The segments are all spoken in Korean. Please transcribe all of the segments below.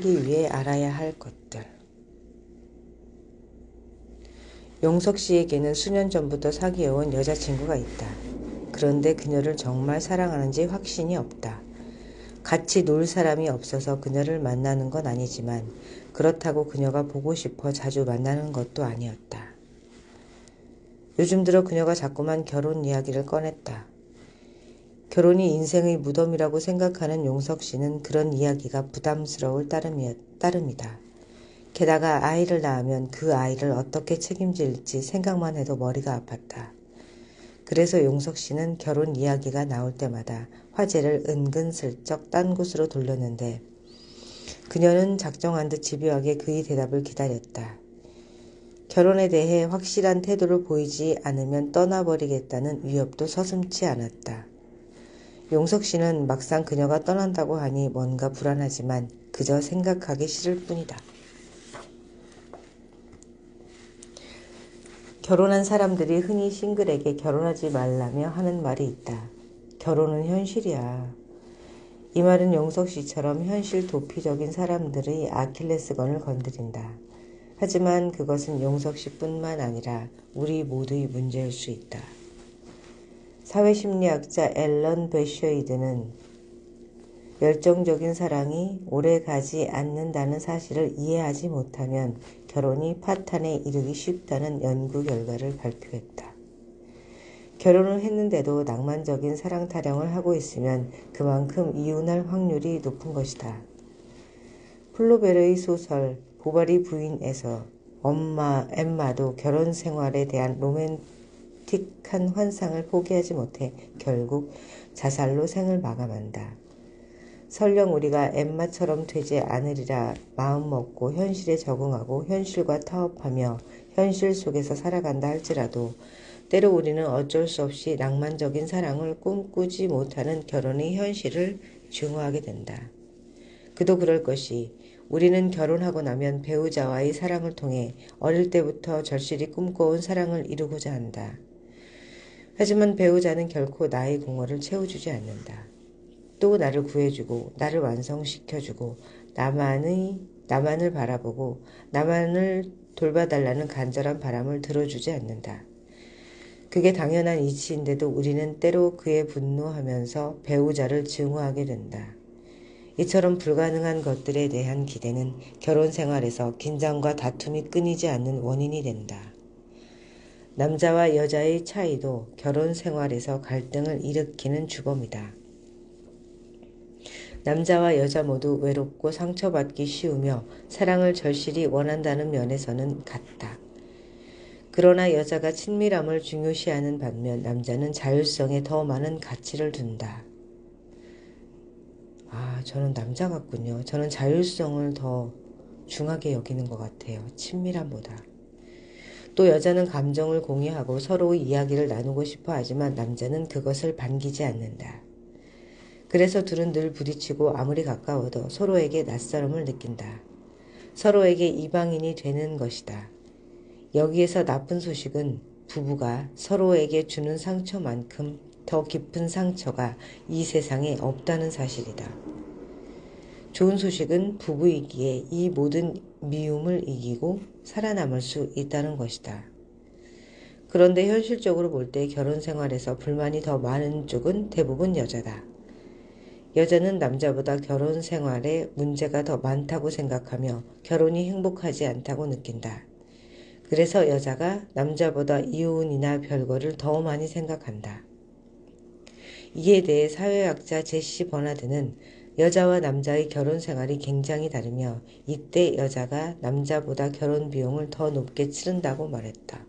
살기 위해 알아야 할 것들. 용석 씨에게는 수년 전부터 사귀어온 여자친구가 있다. 그런데 그녀를 정말 사랑하는지 확신이 없다. 같이 놀 사람이 없어서 그녀를 만나는 건 아니지만 그렇다고 그녀가 보고 싶어 자주 만나는 것도 아니었다. 요즘 들어 그녀가 자꾸만 결혼 이야기를 꺼냈다. 결혼이 인생의 무덤이라고 생각하는 용석 씨는 그런 이야기가 부담스러울 따름이다. 게다가 아이를 낳으면 그 아이를 어떻게 책임질지 생각만 해도 머리가 아팠다. 그래서 용석 씨는 결혼 이야기가 나올 때마다 화제를 은근슬쩍 딴 곳으로 돌렸는데 그녀는 작정한 듯 집요하게 그의 대답을 기다렸다. 결혼에 대해 확실한 태도를 보이지 않으면 떠나버리겠다는 위협도 서슴지 않았다. 용석 씨는 막상 그녀가 떠난다고 하니 뭔가 불안하지만 그저 생각하기 싫을 뿐이다. 결혼한 사람들이 흔히 싱글에게 결혼하지 말라며 하는 말이 있다. 결혼은 현실이야. 이 말은 용석 씨처럼 현실 도피적인 사람들의 아킬레스건을 건드린다. 하지만 그것은 용석 씨뿐만 아니라 우리 모두의 문제일 수 있다. 사회심리학자 앨런 베셔이드는 열정적인 사랑이 오래 가지 않는다는 사실을 이해하지 못하면 결혼이 파탄에 이르기 쉽다는 연구 결과를 발표했다. 결혼을 했는데도 낭만적인 사랑 타령을 하고 있으면 그만큼 이혼할 확률이 높은 것이다. 플로베르의 소설 보바리 부인에서 엠마도 결혼 생활에 대한 로맨틱한 환상을 포기하지 못해 결국 자살로 생을 마감한다. 설령 우리가 엠마처럼 되지 않으리라 마음먹고 현실에 적응하고 현실과 타협하며 현실 속에서 살아간다 할지라도 때로 우리는 어쩔 수 없이 낭만적인 사랑을 꿈꾸지 못하는 결혼의 현실을 증오하게 된다. 그도 그럴 것이 우리는 결혼하고 나면 배우자와의 사랑을 통해 어릴 때부터 절실히 꿈꿔온 사랑을 이루고자 한다. 하지만 배우자는 결코 나의 공허를 채워주지 않는다. 또 나를 구해주고 나를 완성시켜주고 나만을 바라보고 나만을 돌봐달라는 간절한 바람을 들어주지 않는다. 그게 당연한 이치인데도 우리는 때로 그에 분노하면서 배우자를 증오하게 된다. 이처럼 불가능한 것들에 대한 기대는 결혼 생활에서 긴장과 다툼이 끊이지 않는 원인이 된다. 남자와 여자의 차이도 결혼 생활에서 갈등을 일으키는 주범이다. 남자와 여자 모두 외롭고 상처받기 쉬우며 사랑을 절실히 원한다는 면에서는 같다. 그러나 여자가 친밀함을 중요시하는 반면 남자는 자율성에 더 많은 가치를 둔다. 저는 남자 같군요. 저는 자율성을 더 중하게 여기는 것 같아요. 친밀함보다. 또 여자는 감정을 공유하고 서로의 이야기를 나누고 싶어 하지만 남자는 그것을 반기지 않는다. 그래서 둘은 늘 부딪히고 아무리 가까워도 서로에게 낯설음을 느낀다. 서로에게 이방인이 되는 것이다. 여기에서 나쁜 소식은 부부가 서로에게 주는 상처만큼 더 깊은 상처가 이 세상에 없다는 사실이다. 좋은 소식은 부부이기에 이 모든 미움을 이기고 살아남을 수 있다는 것이다. 그런데 현실적으로 볼 때 결혼 생활에서 불만이 더 많은 쪽은 대부분 여자다. 여자는 남자보다 결혼 생활에 문제가 더 많다고 생각하며 결혼이 행복하지 않다고 느낀다. 그래서 여자가 남자보다 이혼이나 별거를 더 많이 생각한다. 이에 대해 사회학자 제시 버나드는 여자와 남자의 결혼 생활이 굉장히 다르며 이때 여자가 남자보다 결혼 비용을 더 높게 치른다고 말했다.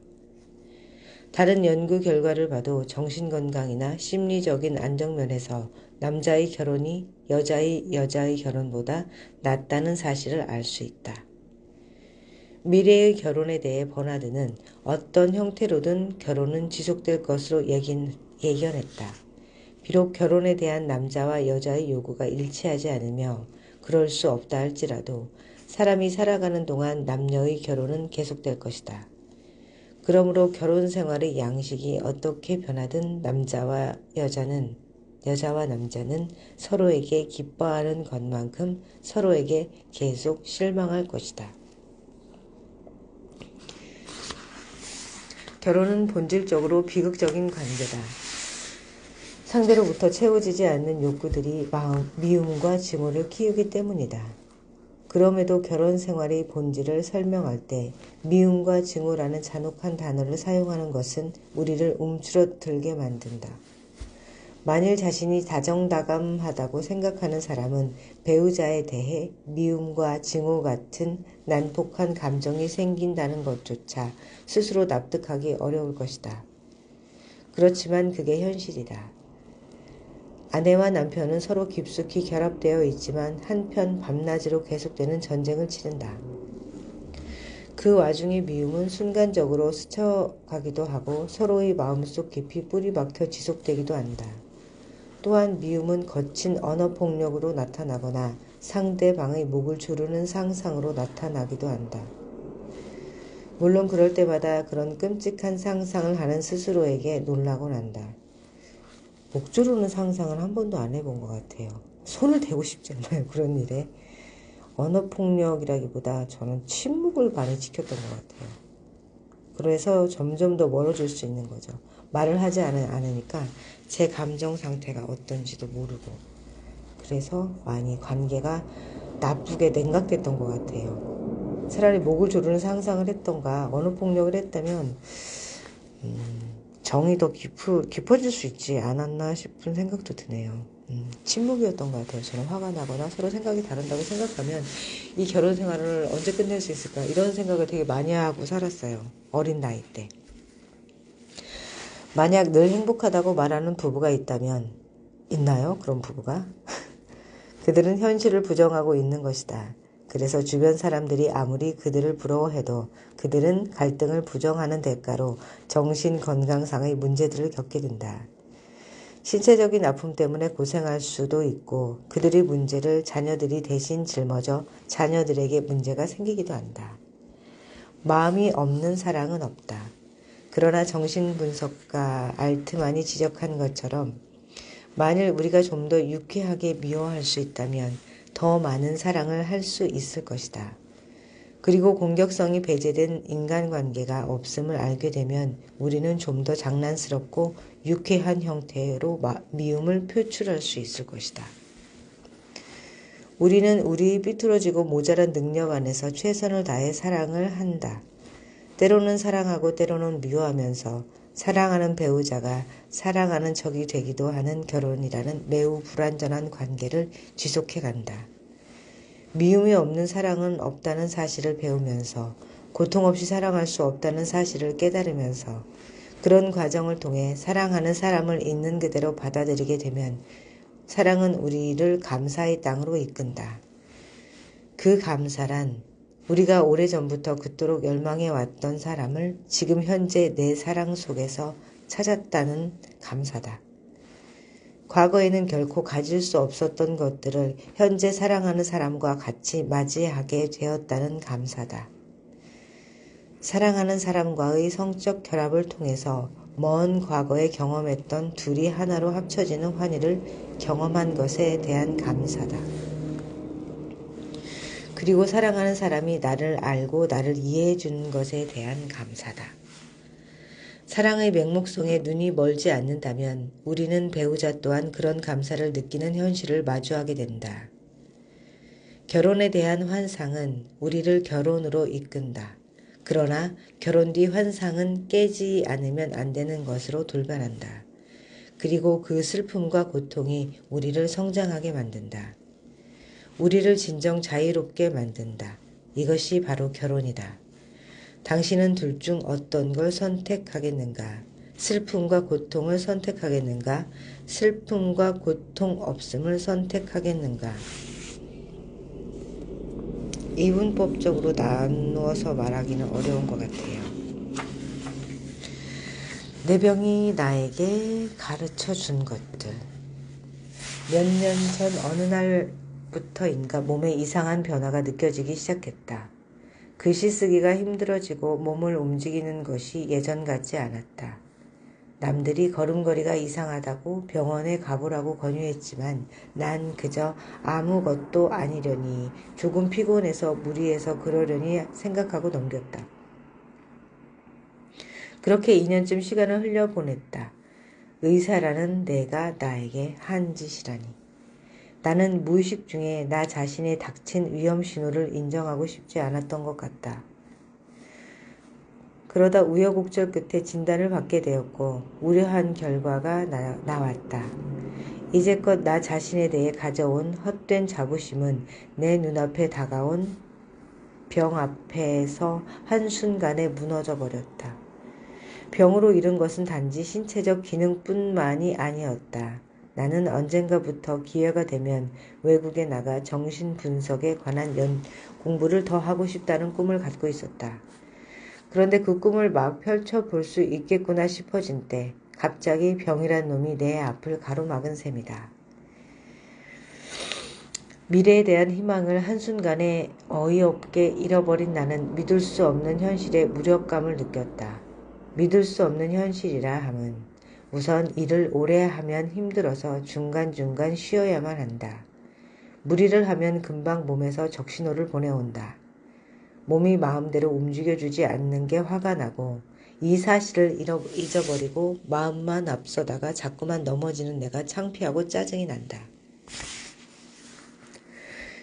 다른 연구 결과를 봐도 정신건강이나 심리적인 안정면에서 남자의 결혼이 여자의 결혼보다 낫다는 사실을 알 수 있다. 미래의 결혼에 대해 버나드는 어떤 형태로든 결혼은 지속될 것으로 예견했다. 비록 결혼에 대한 남자와 여자의 요구가 일치하지 않으며 그럴 수 없다 할지라도 사람이 살아가는 동안 남녀의 결혼은 계속될 것이다. 그러므로 결혼 생활의 양식이 어떻게 변하든 남자와 여자는 여자와 남자는 서로에게 기뻐하는 것만큼 서로에게 계속 실망할 것이다. 결혼은 본질적으로 비극적인 관계다. 상대로부터 채워지지 않는 욕구들이 미움과 증오를 키우기 때문이다. 그럼에도 결혼 생활의 본질을 설명할 때 미움과 증오라는 잔혹한 단어를 사용하는 것은 우리를 움츠러들게 만든다. 만일 자신이 다정다감하다고 생각하는 사람은 배우자에 대해 미움과 증오 같은 난폭한 감정이 생긴다는 것조차 스스로 납득하기 어려울 것이다. 그렇지만 그게 현실이다. 아내와 남편은 서로 깊숙이 결합되어 있지만 한편 밤낮으로 계속되는 전쟁을 치른다. 그 와중에 미움은 순간적으로 스쳐가기도 하고 서로의 마음속 깊이 뿌리 박혀 지속되기도 한다. 또한 미움은 거친 언어폭력으로 나타나거나 상대방의 목을 조르는 상상으로 나타나기도 한다. 물론 그럴 때마다 그런 끔찍한 상상을 하는 스스로에게 놀라곤 한다. 목 조르는 상상은 한 번도 안 해본 것 같아요. 손을 대고 싶지 않아요. 그런 일에. 언어폭력이라기보다 저는 침묵을 많이 지켰던 것 같아요. 그래서 점점 더 멀어질 수 있는 거죠. 말을 하지 않으니까 제 감정 상태가 어떤지도 모르고 그래서 많이 관계가 나쁘게 냉각됐던 것 같아요. 차라리 목을 조르는 상상을 했던가 언어폭력을 했다면 정이 더 깊어질 수 있지 않았나 싶은 생각도 드네요. 침묵이었던 것 같아요. 저는 화가 나거나 서로 생각이 다른다고 생각하면 이 결혼 생활을 언제 끝낼 수 있을까 이런 생각을 되게 많이 하고 살았어요. 어린 나이 때. 만약 늘 행복하다고 말하는 부부가 있나요? 그런 부부가? 그들은 현실을 부정하고 있는 것이다. 그래서 주변 사람들이 아무리 그들을 부러워해도 그들은 갈등을 부정하는 대가로 정신건강상의 문제들을 겪게 된다. 신체적인 아픔 때문에 고생할 수도 있고 그들의 문제를 자녀들이 대신 짊어져 자녀들에게 문제가 생기기도 한다. 마음이 없는 사랑은 없다. 그러나 정신분석가 알트만이 지적한 것처럼 만일 우리가 좀 더 유쾌하게 미워할 수 있다면 더 많은 사랑을 할 수 있을 것이다. 그리고 공격성이 배제된 인간관계가 없음을 알게 되면 우리는 좀 더 장난스럽고 유쾌한 형태로 미움을 표출할 수 있을 것이다. 우리는 우리 삐뚤어지고 모자란 능력 안에서 최선을 다해 사랑을 한다. 때로는 사랑하고 때로는 미워하면서 사랑하는 배우자가 사랑하는 적이 되기도 하는 결혼이라는 매우 불완전한 관계를 지속해 간다. 미움이 없는 사랑은 없다는 사실을 배우면서 고통 없이 사랑할 수 없다는 사실을 깨달으면서 그런 과정을 통해 사랑하는 사람을 있는 그대로 받아들이게 되면 사랑은 우리를 감사의 땅으로 이끈다. 그 감사란 우리가 오래전부터 그토록 열망해 왔던 사람을 지금 현재 내 사랑 속에서 찾았다는 감사다. 과거에는 결코 가질 수 없었던 것들을 현재 사랑하는 사람과 같이 맞이하게 되었다는 감사다. 사랑하는 사람과의 성적 결합을 통해서 먼 과거에 경험했던 둘이 하나로 합쳐지는 환희를 경험한 것에 대한 감사다. 그리고 사랑하는 사람이 나를 알고 나를 이해해 주는 것에 대한 감사다. 사랑의 맹목성에 눈이 멀지 않는다면 우리는 배우자 또한 그런 감사를 느끼는 현실을 마주하게 된다. 결혼에 대한 환상은 우리를 결혼으로 이끈다. 그러나 결혼 뒤 환상은 깨지 않으면 안 되는 것으로 돌변한다. 그리고 그 슬픔과 고통이 우리를 성장하게 만든다. 우리를 진정 자유롭게 만든다. 이것이 바로 결혼이다. 당신은 둘 중 어떤 걸 선택하겠는가? 슬픔과 고통을 선택하겠는가? 슬픔과 고통 없음을 선택하겠는가? 이분법적으로 나누어서 말하기는 어려운 것 같아요. 내 병이 나에게 가르쳐 준 것들. 몇 년 전 어느 날부터인가 몸에 이상한 변화가 느껴지기 시작했다. 글씨 쓰기가 힘들어지고 몸을 움직이는 것이 예전 같지 않았다. 남들이 걸음걸이가 이상하다고 병원에 가보라고 권유했지만 난 그저 아무것도 아니려니 조금 피곤해서 무리해서 그러려니 생각하고 넘겼다. 그렇게 2년쯤 시간을 흘려보냈다. 의사라는 내가 나에게 한 짓이라니. 나는 무의식 중에 나 자신의 닥친 위험 신호를 인정하고 싶지 않았던 것 같다. 그러다 우여곡절 끝에 진단을 받게 되었고 우려한 결과가 나왔다. 이제껏 나 자신에 대해 가져온 헛된 자부심은 내 눈앞에 다가온 병 앞에서 한순간에 무너져 버렸다. 병으로 잃은 것은 단지 신체적 기능뿐만이 아니었다. 나는 언젠가부터 기회가 되면 외국에 나가 정신분석에 관한 공부를 더 하고 싶다는 꿈을 갖고 있었다. 그런데 그 꿈을 막 펼쳐볼 수 있겠구나 싶어진 때 갑자기 병이란 놈이 내 앞을 가로막은 셈이다. 미래에 대한 희망을 한순간에 어이없게 잃어버린 나는 믿을 수 없는 현실에 무력감을 느꼈다. 믿을 수 없는 현실이라 함은 우선 일을 오래 하면 힘들어서 중간중간 쉬어야만 한다. 무리를 하면 금방 몸에서 적신호를 보내온다. 몸이 마음대로 움직여주지 않는 게 화가 나고 이 사실을 잊어버리고 마음만 앞서다가 자꾸만 넘어지는 내가 창피하고 짜증이 난다.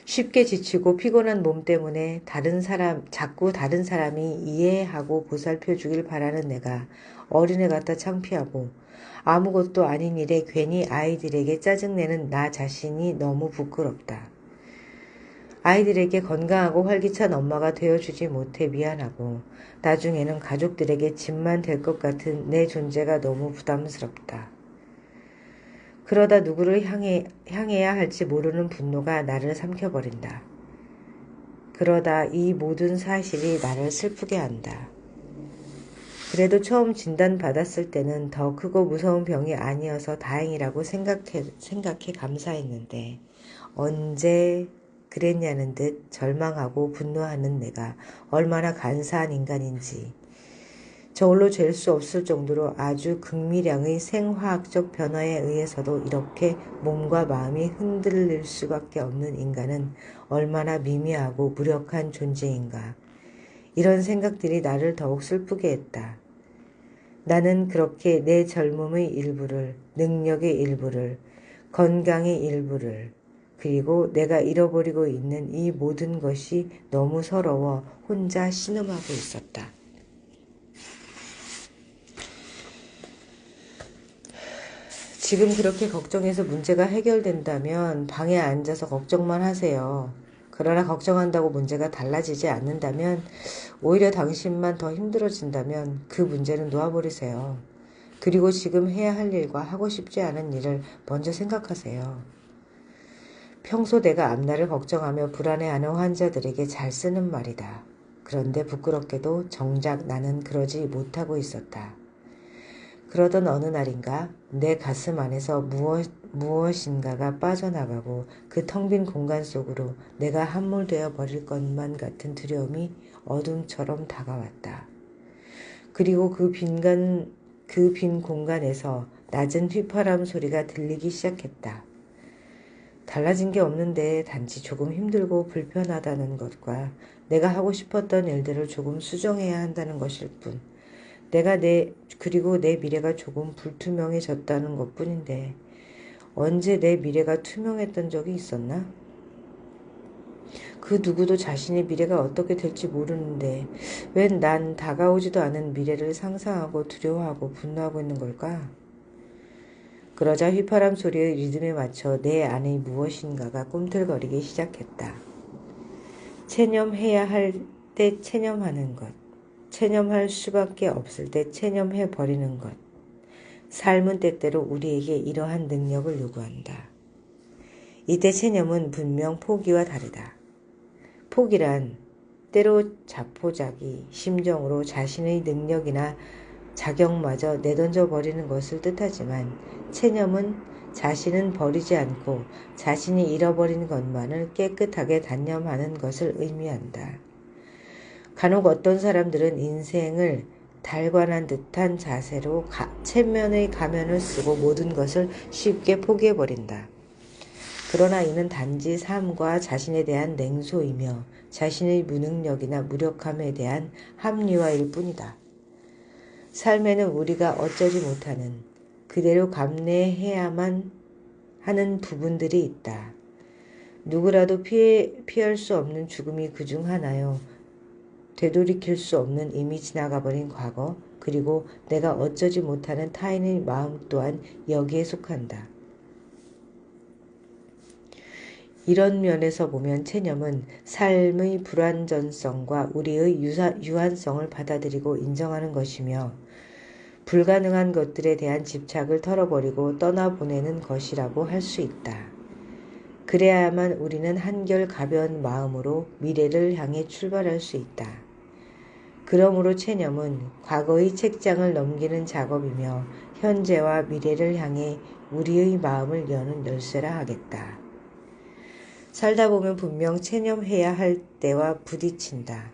쉽게 지치고 피곤한 몸 때문에 자꾸 다른 사람이 이해하고 보살펴 주길 바라는 내가 어린애 같아 창피하고 아무것도 아닌 일에 괜히 아이들에게 짜증내는 나 자신이 너무 부끄럽다. 아이들에게 건강하고 활기찬 엄마가 되어주지 못해 미안하고 나중에는 가족들에게 짐만 될 것 같은 내 존재가 너무 부담스럽다. 그러다 누구를 향해야 할지 모르는 분노가 나를 삼켜버린다. 그러다 이 모든 사실이 나를 슬프게 한다. 그래도 처음 진단받았을 때는 더 크고 무서운 병이 아니어서 다행이라고 생각해 감사했는데 언제 그랬냐는 듯 절망하고 분노하는 내가 얼마나 간사한 인간인지 저울로 잴 수 없을 정도로 아주 극미량의 생화학적 변화에 의해서도 이렇게 몸과 마음이 흔들릴 수밖에 없는 인간은 얼마나 미미하고 무력한 존재인가. 이런 생각들이 나를 더욱 슬프게 했다. 나는 그렇게 내 젊음의 일부를, 능력의 일부를, 건강의 일부를 그리고 내가 잃어버리고 있는 이 모든 것이 너무 서러워 혼자 신음하고 있었다. 지금 그렇게 걱정해서 문제가 해결된다면 방에 앉아서 걱정만 하세요. 그러나 걱정한다고 문제가 달라지지 않는다면 오히려 당신만 더 힘들어진다면 그 문제는 놓아버리세요. 그리고 지금 해야 할 일과 하고 싶지 않은 일을 먼저 생각하세요. 평소 내가 앞날을 걱정하며 불안해하는 환자들에게 잘 쓰는 말이다. 그런데 부끄럽게도 정작 나는 그러지 못하고 있었다. 그러던 어느 날인가 내 가슴 안에서 무엇인가가 빠져나가고 그 텅 빈 공간 속으로 내가 함몰되어 버릴 것만 같은 두려움이 어둠처럼 다가왔다. 그리고 그 빈 공간에서 낮은 휘파람 소리가 들리기 시작했다. 달라진 게 없는데 단지 조금 힘들고 불편하다는 것과 내가 하고 싶었던 일들을 조금 수정해야 한다는 것일 뿐. 그리고 내 미래가 조금 불투명해졌다는 것뿐인데 언제 내 미래가 투명했던 적이 있었나? 그 누구도 자신의 미래가 어떻게 될지 모르는데 웬 난 다가오지도 않은 미래를 상상하고 두려워하고 분노하고 있는 걸까? 그러자 휘파람 소리의 리듬에 맞춰 내 안의 무엇인가가 꿈틀거리기 시작했다. 체념해야 할 때 체념하는 것. 체념할 수밖에 없을 때 체념해버리는 것. 삶은 때때로 우리에게 이러한 능력을 요구한다. 이때 체념은 분명 포기와 다르다. 포기란 때로 자포자기 심정으로 자신의 능력이나 자격마저 내던져버리는 것을 뜻하지만 체념은 자신은 버리지 않고 자신이 잃어버린 것만을 깨끗하게 단념하는 것을 의미한다. 간혹 어떤 사람들은 인생을 달관한 듯한 자세로 체면의 가면을 쓰고 모든 것을 쉽게 포기해버린다. 그러나 이는 단지 삶과 자신에 대한 냉소이며 자신의 무능력이나 무력함에 대한 합리화일 뿐이다. 삶에는 우리가 어쩌지 못하는, 그대로 감내해야만 하는 부분들이 있다. 누구라도 피할 수 없는 죽음이 그중 하나요. 되돌이킬 수 없는 이미 지나가버린 과거, 그리고 내가 어쩌지 못하는 타인의 마음 또한 여기에 속한다. 이런 면에서 보면 체념은 삶의 불완전성과 우리의 유한성을 받아들이고 인정하는 것이며 불가능한 것들에 대한 집착을 털어버리고 떠나보내는 것이라고 할 수 있다. 그래야만 우리는 한결 가벼운 마음으로 미래를 향해 출발할 수 있다. 그러므로 체념은 과거의 책장을 넘기는 작업이며 현재와 미래를 향해 우리의 마음을 여는 열쇠라 하겠다. 살다 보면 분명 체념해야 할 때와 부딪힌다.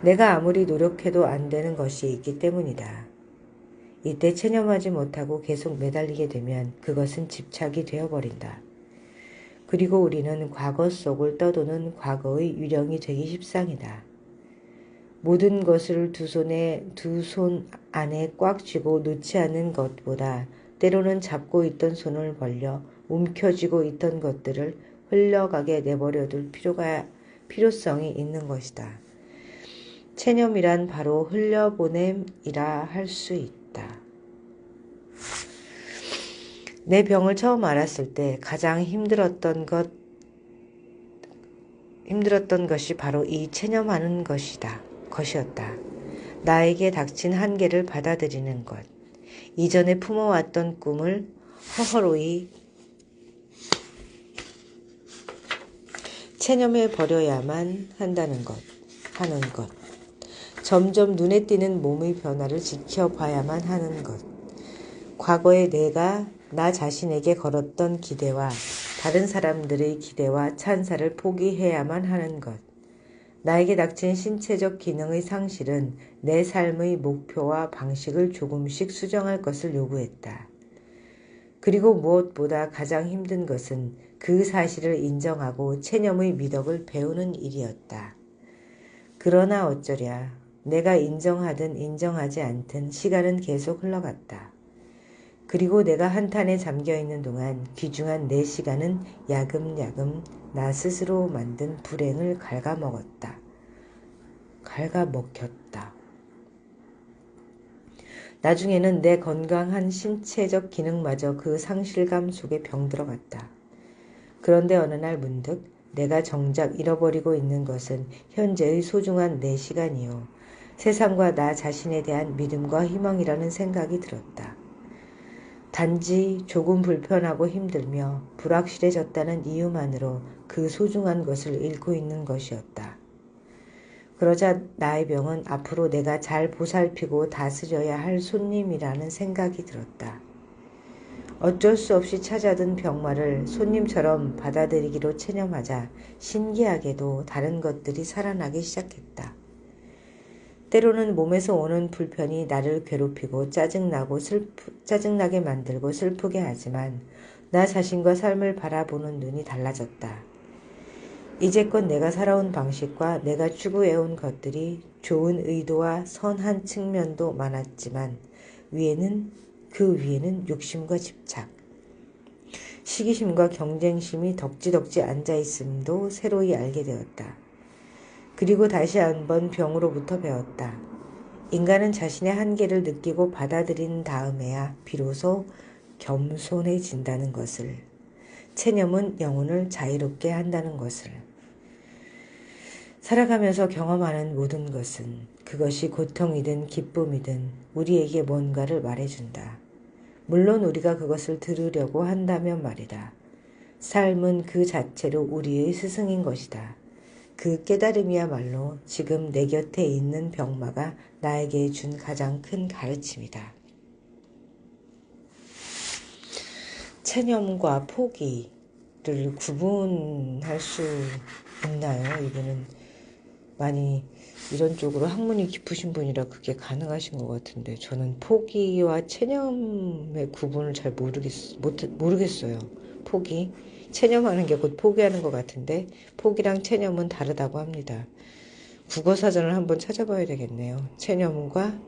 내가 아무리 노력해도 안 되는 것이 있기 때문이다. 이때 체념하지 못하고 계속 매달리게 되면 그것은 집착이 되어버린다. 그리고 우리는 과거 속을 떠도는 과거의 유령이 되기 십상이다. 모든 것을 두 손 안에 꽉 쥐고 놓지 않는 것보다 때로는 잡고 있던 손을 벌려 움켜쥐고 있던 것들을 흘러가게 내버려둘 필요성이 있는 것이다. 체념이란 바로 흘려보냄이라 할 수 있다. 내 병을 처음 알았을 때 가장 힘들었던 것이 바로 이 체념하는 것이었다. 나에게 닥친 한계를 받아들이는 것. 이전에 품어왔던 꿈을 허허로이 체념해 버려야만 하는 것. 점점 눈에 띄는 몸의 변화를 지켜봐야만 하는 것. 과거에 내가 나 자신에게 걸었던 기대와 다른 사람들의 기대와 찬사를 포기해야만 하는 것. 나에게 닥친 신체적 기능의 상실은 내 삶의 목표와 방식을 조금씩 수정할 것을 요구했다. 그리고 무엇보다 가장 힘든 것은 그 사실을 인정하고 체념의 미덕을 배우는 일이었다. 그러나 어쩌랴. 내가 인정하든 인정하지 않든 시간은 계속 흘러갔다. 그리고 내가 한탄에 잠겨있는 동안 귀중한 내 시간은 야금야금 나 스스로 만든 불행을 갉아먹혔다. 나중에는 내 건강한 신체적 기능마저 그 상실감 속에 병들어갔다. 그런데 어느 날 문득 내가 정작 잃어버리고 있는 것은 현재의 소중한 내 시간이요. 세상과 나 자신에 대한 믿음과 희망이라는 생각이 들었다. 단지 조금 불편하고 힘들며 불확실해졌다는 이유만으로 그 소중한 것을 잃고 있는 것이었다. 그러자 나의 병은 앞으로 내가 잘 보살피고 다스려야 할 손님이라는 생각이 들었다. 어쩔 수 없이 찾아든 병마를 손님처럼 받아들이기로 체념하자 신기하게도 다른 것들이 살아나기 시작했다. 때로는 몸에서 오는 불편이 나를 괴롭히고 짜증나게 만들고 슬프게 하지만 나 자신과 삶을 바라보는 눈이 달라졌다. 이제껏 내가 살아온 방식과 내가 추구해온 것들이 좋은 의도와 선한 측면도 많았지만 그 위에는 욕심과 집착, 시기심과 경쟁심이 덕지덕지 앉아있음도 새로이 알게 되었다. 그리고 다시 한번 병으로부터 배웠다. 인간은 자신의 한계를 느끼고 받아들인 다음에야 비로소 겸손해진다는 것을, 체념은 영혼을 자유롭게 한다는 것을. 살아가면서 경험하는 모든 것은 그것이 고통이든 기쁨이든 우리에게 뭔가를 말해준다. 물론 우리가 그것을 들으려고 한다면 말이다. 삶은 그 자체로 우리의 스승인 것이다. 그 깨달음이야말로 지금 내 곁에 있는 병마가 나에게 준 가장 큰 가르침이다. 체념과 포기를 구분할 수 있나요? 이분은 많이 이런 쪽으로 학문이 깊으신 분이라 그게 가능하신 것 같은데 저는 포기와 체념의 구분을 잘 모르겠어요. 포기, 체념하는 게 곧 포기하는 것 같은데 포기랑 체념은 다르다고 합니다. 국어사전을 한번 찾아봐야 되겠네요. 체념과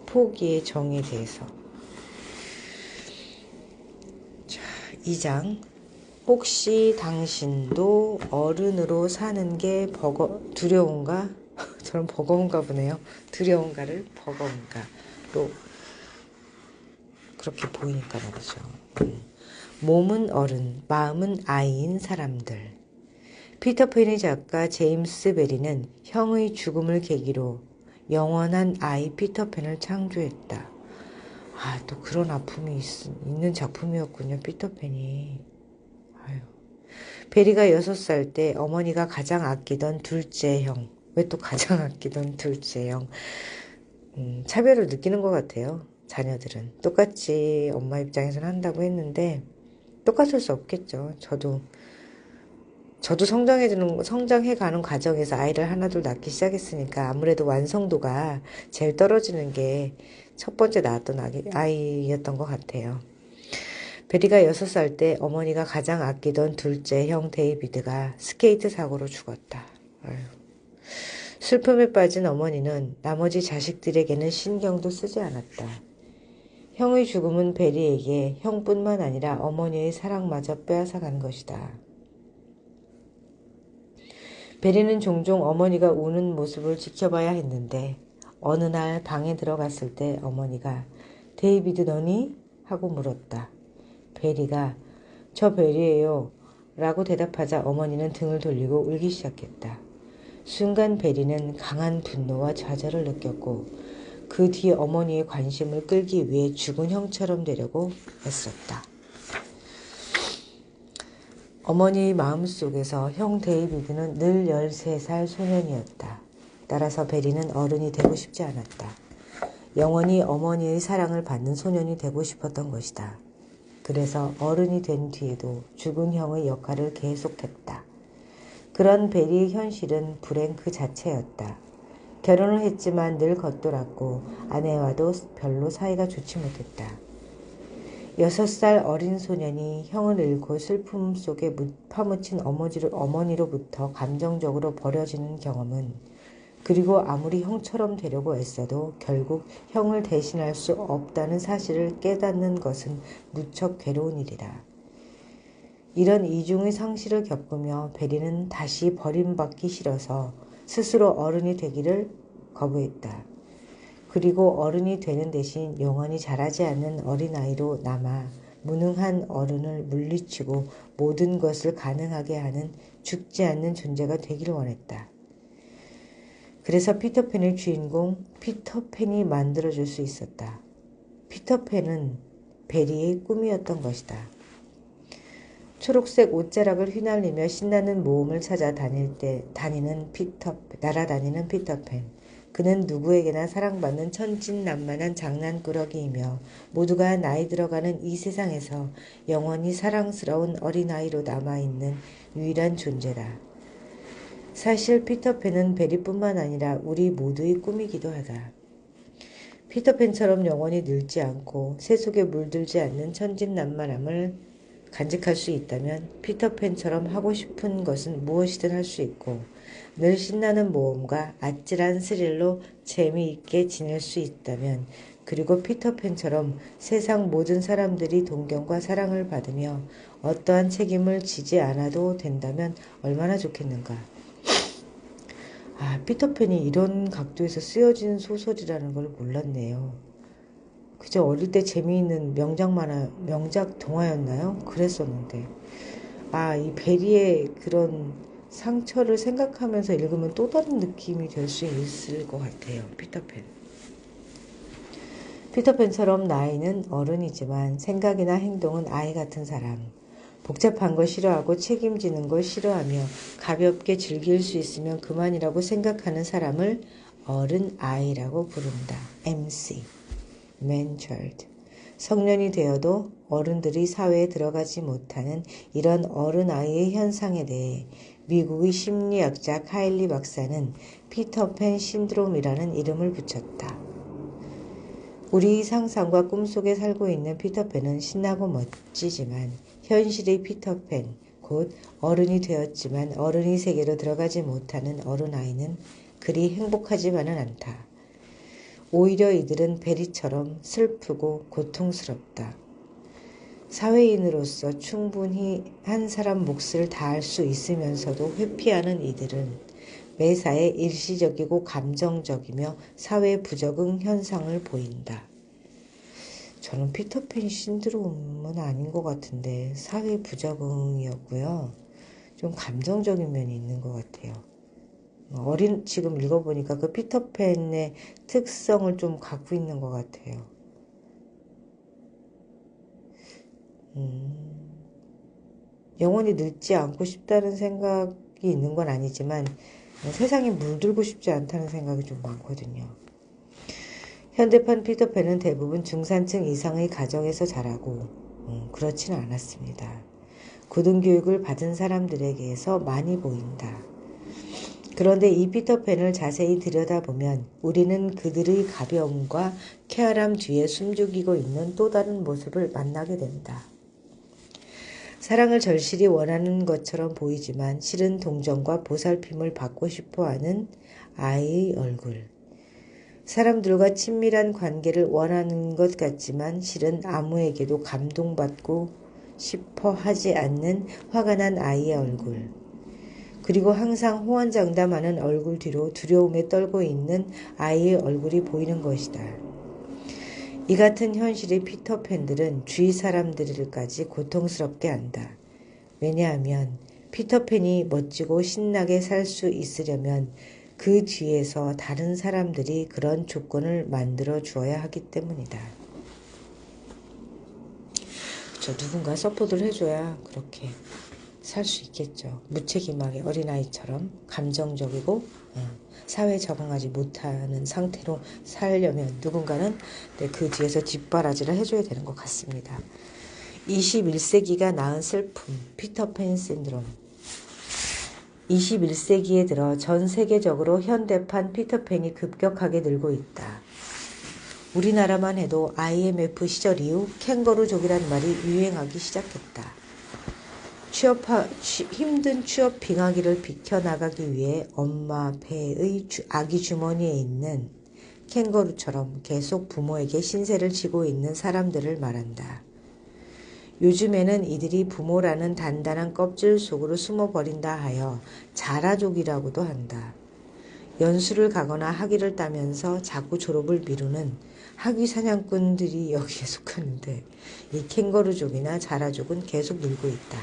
포기의 정의에 대해서. 자, 2장. 혹시 당신도 어른으로 사는 게 두려운가? 저는 버거운가 보네요. 두려운가를 버거운가로 그렇게 보이니까 말이죠. 몸은 어른, 마음은 아이인 사람들. 피터팬의 작가 제임스 베리는 형의 죽음을 계기로 영원한 아이 피터팬을 창조했다. 또 그런 아픔이 있는 작품이었군요. 피터팬이. 베리가 6살 때 어머니가 가장 아끼던 둘째 형. 왜 또 가장 아끼던 둘째 형? 차별을 느끼는 것 같아요. 자녀들은. 똑같이 엄마 입장에서는 한다고 했는데 똑같을 수 없겠죠. 저도 성장해가는 과정에서 아이를 하나둘 낳기 시작했으니까 아무래도 완성도가 제일 떨어지는 게 첫 번째 낳았던 아이였던 것 같아요. 베리가 6살 때 어머니가 가장 아끼던 둘째 형 데이비드가 스케이트 사고로 죽었다. 슬픔에 빠진 어머니는 나머지 자식들에게는 신경도 쓰지 않았다. 형의 죽음은 베리에게 형뿐만 아니라 어머니의 사랑마저 빼앗아간 것이다. 베리는 종종 어머니가 우는 모습을 지켜봐야 했는데 어느 날 방에 들어갔을 때 어머니가 데이비드 너니? 하고 물었다. 베리가 저 베리예요 라고 대답하자 어머니는 등을 돌리고 울기 시작했다. 순간 베리는 강한 분노와 좌절을 느꼈고 그 뒤 어머니의 관심을 끌기 위해 죽은 형처럼 되려고 애썼다. 어머니의 마음속에서 형 데이비드는 늘 13살 소년이었다. 따라서 베리는 어른이 되고 싶지 않았다. 영원히 어머니의 사랑을 받는 소년이 되고 싶었던 것이다. 그래서 어른이 된 뒤에도 죽은 형의 역할을 계속했다. 그런 베리의 현실은 불행 그 자체였다. 결혼을 했지만 늘 겉돌았고 아내와도 별로 사이가 좋지 못했다. 6살 어린 소년이 형을 잃고 슬픔 속에 파묻힌 어머니로부터 감정적으로 버려지는 경험은 그리고 아무리 형처럼 되려고 애써도 결국 형을 대신할 수 없다는 사실을 깨닫는 것은 무척 괴로운 일이다. 이런 이중의 상실을 겪으며 베리는 다시 버림받기 싫어서 스스로 어른이 되기를 거부했다. 그리고 어른이 되는 대신 영원히 자라지 않는 어린아이로 남아 무능한 어른을 물리치고 모든 것을 가능하게 하는 죽지 않는 존재가 되기를 원했다. 그래서 피터팬의 주인공 피터팬이 만들어줄 수 있었다. 피터팬은 베리의 꿈이었던 것이다. 초록색 옷자락을 휘날리며 신나는 모험을 찾아 날아다니는 피터팬. 그는 누구에게나 사랑받는 천진난만한 장난꾸러기이며 모두가 나이 들어가는 이 세상에서 영원히 사랑스러운 어린아이로 남아있는 유일한 존재다. 사실 피터팬은 베리뿐만 아니라 우리 모두의 꿈이기도 하다. 피터팬처럼 영원히 늙지 않고 새 속에 물들지 않는 천진난만함을 간직할 수 있다면 피터팬처럼 하고 싶은 것은 무엇이든 할 수 있고 늘 신나는 모험과 아찔한 스릴로 재미있게 지낼 수 있다면 그리고 피터팬처럼 세상 모든 사람들이 동경과 사랑을 받으며 어떠한 책임을 지지 않아도 된다면 얼마나 좋겠는가. 피터팬이 이런 각도에서 쓰여진 소설이라는 걸 몰랐네요. 그저 어릴 때 재미있는 명작 동화였나요? 그랬었는데. 이 베리의 그런 상처를 생각하면서 읽으면 또 다른 느낌이 될 수 있을 것 같아요. 피터팬처럼 나이는 어른이지만 생각이나 행동은 아이 같은 사람. 복잡한 걸 싫어하고 책임지는 걸 싫어하며 가볍게 즐길 수 있으면 그만이라고 생각하는 사람을 어른 아이라고 부른다. MC, Man-child. 성년이 되어도 어른들이 사회에 들어가지 못하는 이런 어른 아이의 현상에 대해 미국의 심리학자 카일리 박사는 피터팬 신드롬이라는 이름을 붙였다. 우리 상상과 꿈속에 살고 있는 피터팬은 신나고 멋지지만 현실의 피터팬, 곧 어른이 되었지만 어른의 세계로 들어가지 못하는 어른아이는 그리 행복하지만은 않다. 오히려 이들은 베리처럼 슬프고 고통스럽다. 사회인으로서 충분히 한 사람 몫을 다할 수 있으면서도 회피하는 이들은 매사에 일시적이고 감정적이며 사회 부적응 현상을 보인다. 저는 피터팬 신드롬은 아닌 것 같은데 사회 부적응이었고요. 좀 감정적인 면이 있는 것 같아요. 지금 읽어보니까 그 피터팬의 특성을 좀 갖고 있는 것 같아요. 영원히 늙지 않고 싶다는 생각이 있는 건 아니지만 세상에 물들고 싶지 않다는 생각이 좀 많거든요. 현대판 피터팬은 대부분 중산층 이상의 가정에서 자라고 그렇지는 않았습니다. 고등교육을 받은 사람들에게서 많이 보인다. 그런데 이 피터팬을 자세히 들여다보면 우리는 그들의 가벼움과 쾌활함 뒤에 숨죽이고 있는 또 다른 모습을 만나게 된다. 사랑을 절실히 원하는 것처럼 보이지만 실은 동정과 보살핌을 받고 싶어하는 아이의 얼굴. 사람들과 친밀한 관계를 원하는 것 같지만 실은 아무에게도 감동받고 싶어 하지 않는 화가 난 아이의 얼굴. 그리고 항상 호언장담하는 얼굴 뒤로 두려움에 떨고 있는 아이의 얼굴이 보이는 것이다. 이 같은 현실의 피터팬들은 주위 사람들까지 고통스럽게 한다. 왜냐하면 피터팬이 멋지고 신나게 살 수 있으려면 그 뒤에서 다른 사람들이 그런 조건을 만들어 주어야 하기 때문이다. 누군가 서포트를 해줘야 그렇게 살 수 있겠죠. 무책임하게 어린아이처럼 감정적이고 사회에 적응하지 못하는 상태로 살려면 누군가는 그 뒤에서 뒷바라지를 해줘야 되는 것 같습니다. 21세기가 낳은 슬픔, 피터팬 신드롬. 21세기에 들어 전 세계적으로 현대판 피터팬이 급격하게 늘고 있다. 우리나라만 해도 IMF 시절 이후 캥거루족이란 말이 유행하기 시작했다. 힘든 취업 빙하기를 비켜나가기 위해 엄마 배의 아기 주머니에 있는 캥거루처럼 계속 부모에게 신세를 지고 있는 사람들을 말한다. 요즘에는 이들이 부모라는 단단한 껍질 속으로 숨어버린다 하여 자라족이라고도 한다. 연수를 가거나 학위를 따면서 자꾸 졸업을 미루는 학위 사냥꾼들이 여기에 속하는데 이 캥거루족이나 자라족은 계속 늘고 있다.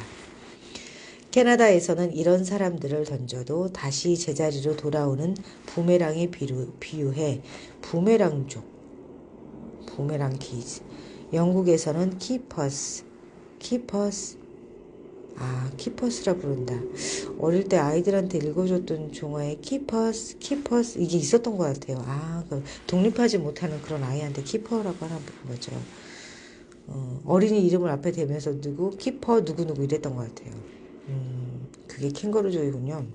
캐나다에서는 이런 사람들을 던져도 다시 제자리로 돌아오는 부메랑에 비유해 부메랑족, 부메랑 키즈. 영국에서는 키퍼스라 부른다. 어릴 때 아이들한테 읽어줬던 종화에 키퍼스 이게 있었던 것 같아요. 그 독립하지 못하는 그런 아이한테 키퍼라고 하나 거죠. 어린이 이름을 앞에 대면서 키퍼 누구누구 이랬던 것 같아요. 그게 캥거루족이군요.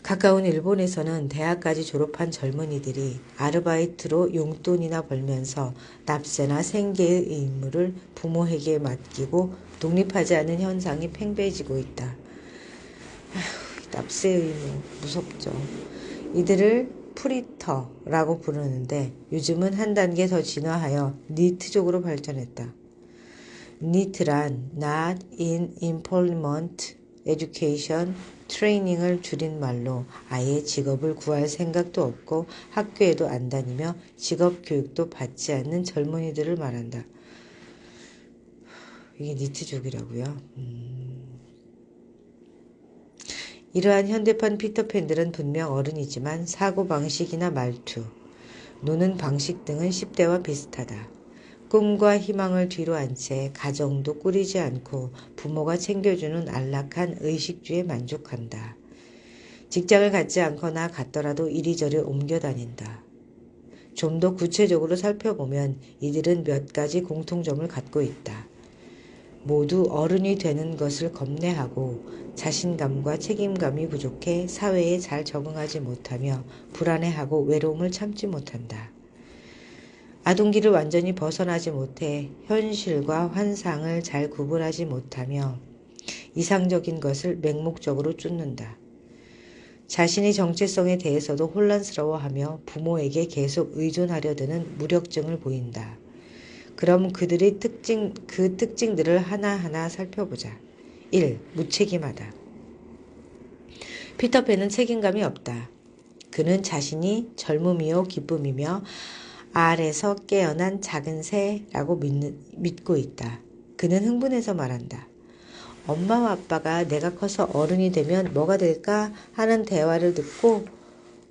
가까운 일본에서는 대학까지 졸업한 젊은이들이 아르바이트로 용돈이나 벌면서 납세나 생계의 의무를 부모에게 맡기고 독립하지 않은 현상이 팽배해지고 있다. 납세 의무 무섭죠. 이들을 프리터라고 부르는데 요즘은 한 단계 더 진화하여 니트족으로 발전했다. 니트란 Not in Employment Education 트레이닝을 줄인 말로 아예 직업을 구할 생각도 없고 학교에도 안 다니며 직업 교육도 받지 않는 젊은이들을 말한다. 이게 니트족이라고요? 이러한 현대판 피터팬들은 분명 어른이지만 사고방식이나 말투, 노는 방식 등은 10대와 비슷하다. 꿈과 희망을 뒤로 한 채 가정도 꾸리지 않고 부모가 챙겨주는 안락한 의식주에 만족한다. 직장을 갖지 않거나 갖더라도 이리저리 옮겨 다닌다. 좀 더 구체적으로 살펴보면 이들은 몇 가지 공통점을 갖고 있다. 모두 어른이 되는 것을 겁내하고 자신감과 책임감이 부족해 사회에 잘 적응하지 못하며 불안해하고 외로움을 참지 못한다. 아동기를 완전히 벗어나지 못해 현실과 환상을 잘 구분하지 못하며 이상적인 것을 맹목적으로 쫓는다. 자신의 정체성에 대해서도 혼란스러워하며 부모에게 계속 의존하려 드는 무력증을 보인다. 그럼 그들의 그 특징들을 하나하나 살펴보자. 1. 무책임하다. 피터팬은 책임감이 없다. 그는 자신이 젊음이요 기쁨이며 알에서 깨어난 작은 새라고 믿고 있다. 그는 흥분해서 말한다. 엄마와 아빠가 내가 커서 어른이 되면 뭐가 될까 하는 대화를 듣고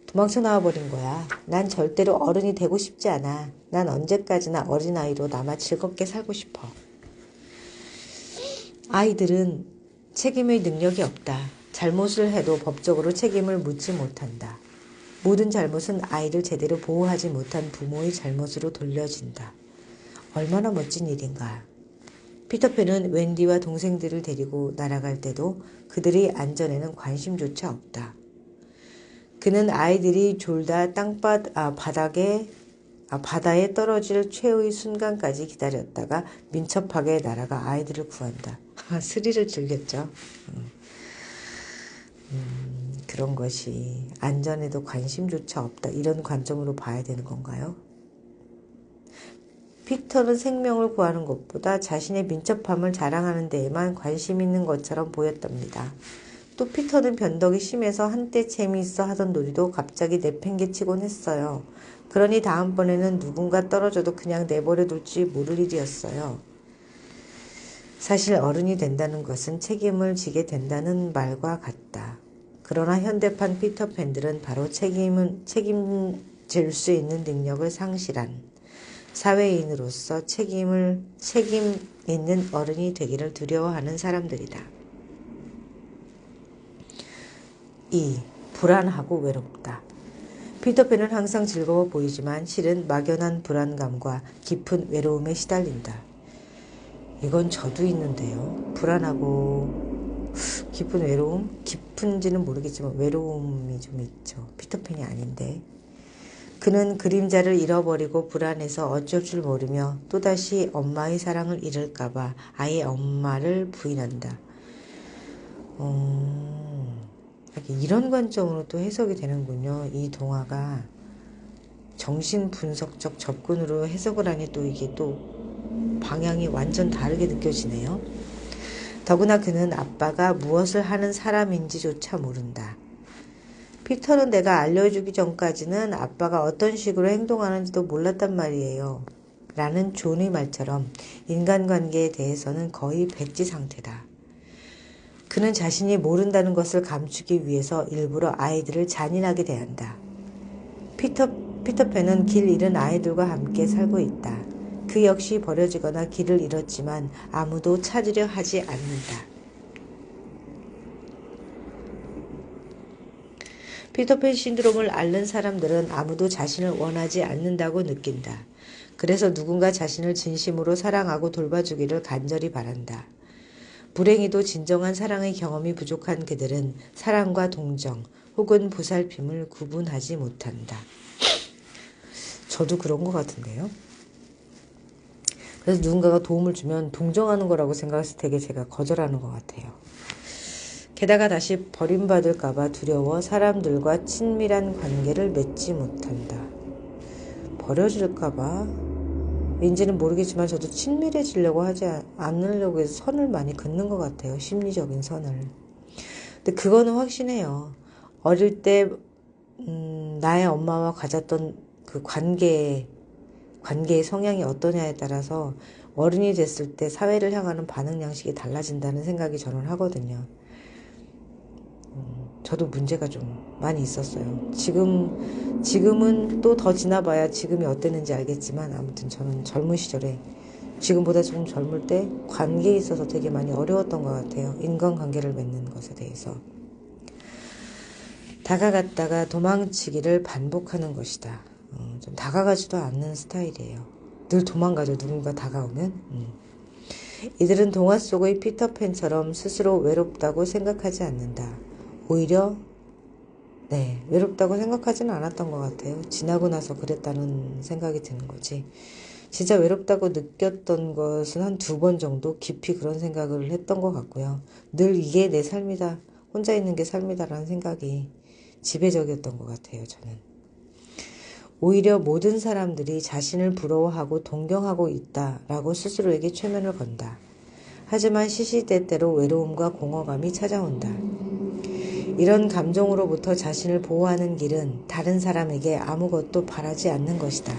도망쳐 나와버린 거야. 난 절대로 어른이 되고 싶지 않아. 난 언제까지나 어린아이로 남아 즐겁게 살고 싶어. 아이들은 책임의 능력이 없다. 잘못을 해도 법적으로 책임을 묻지 못한다. 모든 잘못은 아이를 제대로 보호하지 못한 부모의 잘못으로 돌려진다. 얼마나 멋진 일인가. 피터팬은 웬디와 동생들을 데리고 날아갈 때도 그들의 안전에는 관심조차 없다. 그는 아이들이 졸다 바다에 떨어질 최후의 순간까지 기다렸다가 민첩하게 날아가 아이들을 구한다. 스릴을 즐겼죠. 그런 것이 안전에도 관심조차 없다. 이런 관점으로 봐야 되는 건가요? 피터는 생명을 구하는 것보다 자신의 민첩함을 자랑하는 데에만 관심 있는 것처럼 보였답니다. 또 피터는 변덕이 심해서 한때 재미있어 하던 놀이도 갑자기 내팽개치곤 했어요. 그러니 다음번에는 누군가 떨어져도 그냥 내버려 둘지 모를 일이었어요. 사실 어른이 된다는 것은 책임을 지게 된다는 말과 같다. 그러나 현대판 피터팬들은 바로 책임질 수 있는 능력을 상실한 사회인으로서 책임 있는 어른이 되기를 두려워하는 사람들이다. 2. 불안하고 외롭다. 피터팬은 항상 즐거워 보이지만 실은 막연한 불안감과 깊은 외로움에 시달린다. 이건 저도 있는데요. 불안하고 깊은 외로움? 깊은지는 모르겠지만 외로움이 좀 있죠. 피터팬이 아닌데. 그는 그림자를 잃어버리고 불안해서 어쩔 줄 모르며 또다시 엄마의 사랑을 잃을까봐 아예 엄마를 부인한다. 이런 관점으로 또 해석이 되는군요. 이 동화가 정신분석적 접근으로 해석을 하니 또 이게 또 방향이 완전 다르게 느껴지네요. 더구나 그는 아빠가 무엇을 하는 사람인지조차 모른다. 피터는 내가 알려주기 전까지는 아빠가 어떤 식으로 행동하는지도 몰랐단 말이에요. 라는 존의 말처럼 인간관계에 대해서는 거의 백지 상태다. 그는 자신이 모른다는 것을 감추기 위해서 일부러 아이들을 잔인하게 대한다. 피터팬은 길 잃은 아이들과 함께 살고 있다. 그 역시 버려지거나 길을 잃었지만 아무도 찾으려 하지 않는다. 피터팬 신드롬을 앓는 사람들은 아무도 자신을 원하지 않는다고 느낀다. 그래서 누군가 자신을 진심으로 사랑하고 돌봐주기를 간절히 바란다. 불행히도 진정한 사랑의 경험이 부족한 그들은 사랑과 동정 혹은 보살핌을 구분하지 못한다. 저도 그런 것 같은데요. 그래서 누군가가 도움을 주면 동정하는 거라고 생각해서 되게 제가 거절하는 것 같아요. 게다가 다시 버림받을까봐 두려워 사람들과 친밀한 관계를 맺지 못한다. 버려질까봐 왠지는 모르겠지만 저도 친밀해지려고 하지 않으려고 해서 선을 많이 긋는 것 같아요. 심리적인 선을. 근데 그거는 확신해요. 어릴 때 나의 엄마와 가졌던 그 관계의 성향이 어떠냐에 따라서 어른이 됐을 때 사회를 향하는 반응 양식이 달라진다는 생각이 저는 하거든요. 저도 문제가 좀 많이 있었어요. 지금은 또 더 지나봐야 지금이 어땠는지 알겠지만 아무튼 저는 젊은 시절에 지금보다 조금 젊을 때 관계에 있어서 되게 많이 어려웠던 것 같아요. 인간관계를 맺는 것에 대해서. 다가갔다가 도망치기를 반복하는 것이다. 좀 다가가지도 않는 스타일이에요. 늘 도망가죠. 누군가 다가오면. 이들은 동화 속의 피터팬처럼 스스로 외롭다고 생각하지 않는다. 오히려 외롭다고 생각하지는 않았던 것 같아요. 지나고 나서 그랬다는 생각이 드는 거지. 진짜 외롭다고 느꼈던 것은 한 2번 정도 깊이 그런 생각을 했던 것 같고요. 늘 이게 내 삶이다. 혼자 있는 게 삶이다라는 생각이 지배적이었던 것 같아요. 저는. 오히려 모든 사람들이 자신을 부러워하고 동경하고 있다라고 스스로에게 최면을 건다. 하지만 시시때때로 외로움과 공허감이 찾아온다. 이런 감정으로부터 자신을 보호하는 길은 다른 사람에게 아무것도 바라지 않는 것이다.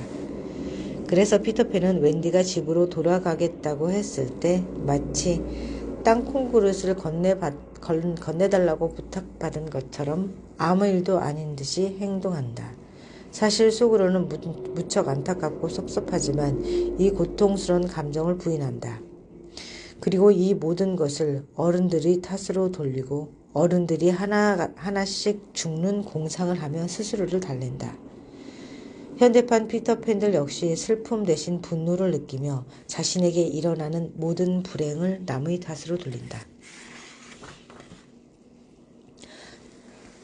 그래서 피터팬은 웬디가 집으로 돌아가겠다고 했을 때 마치 땅콩 그릇을 건네달라고 부탁받은 것처럼 아무 일도 아닌 듯이 행동한다. 사실 속으로는 무척 안타깝고 섭섭하지만 이 고통스러운 감정을 부인한다. 그리고 이 모든 것을 어른들이 탓으로 돌리고 어른들이 하나씩 죽는 공상을 하며 스스로를 달랜다. 현대판 피터팬들 역시 슬픔 대신 분노를 느끼며 자신에게 일어나는 모든 불행을 남의 탓으로 돌린다.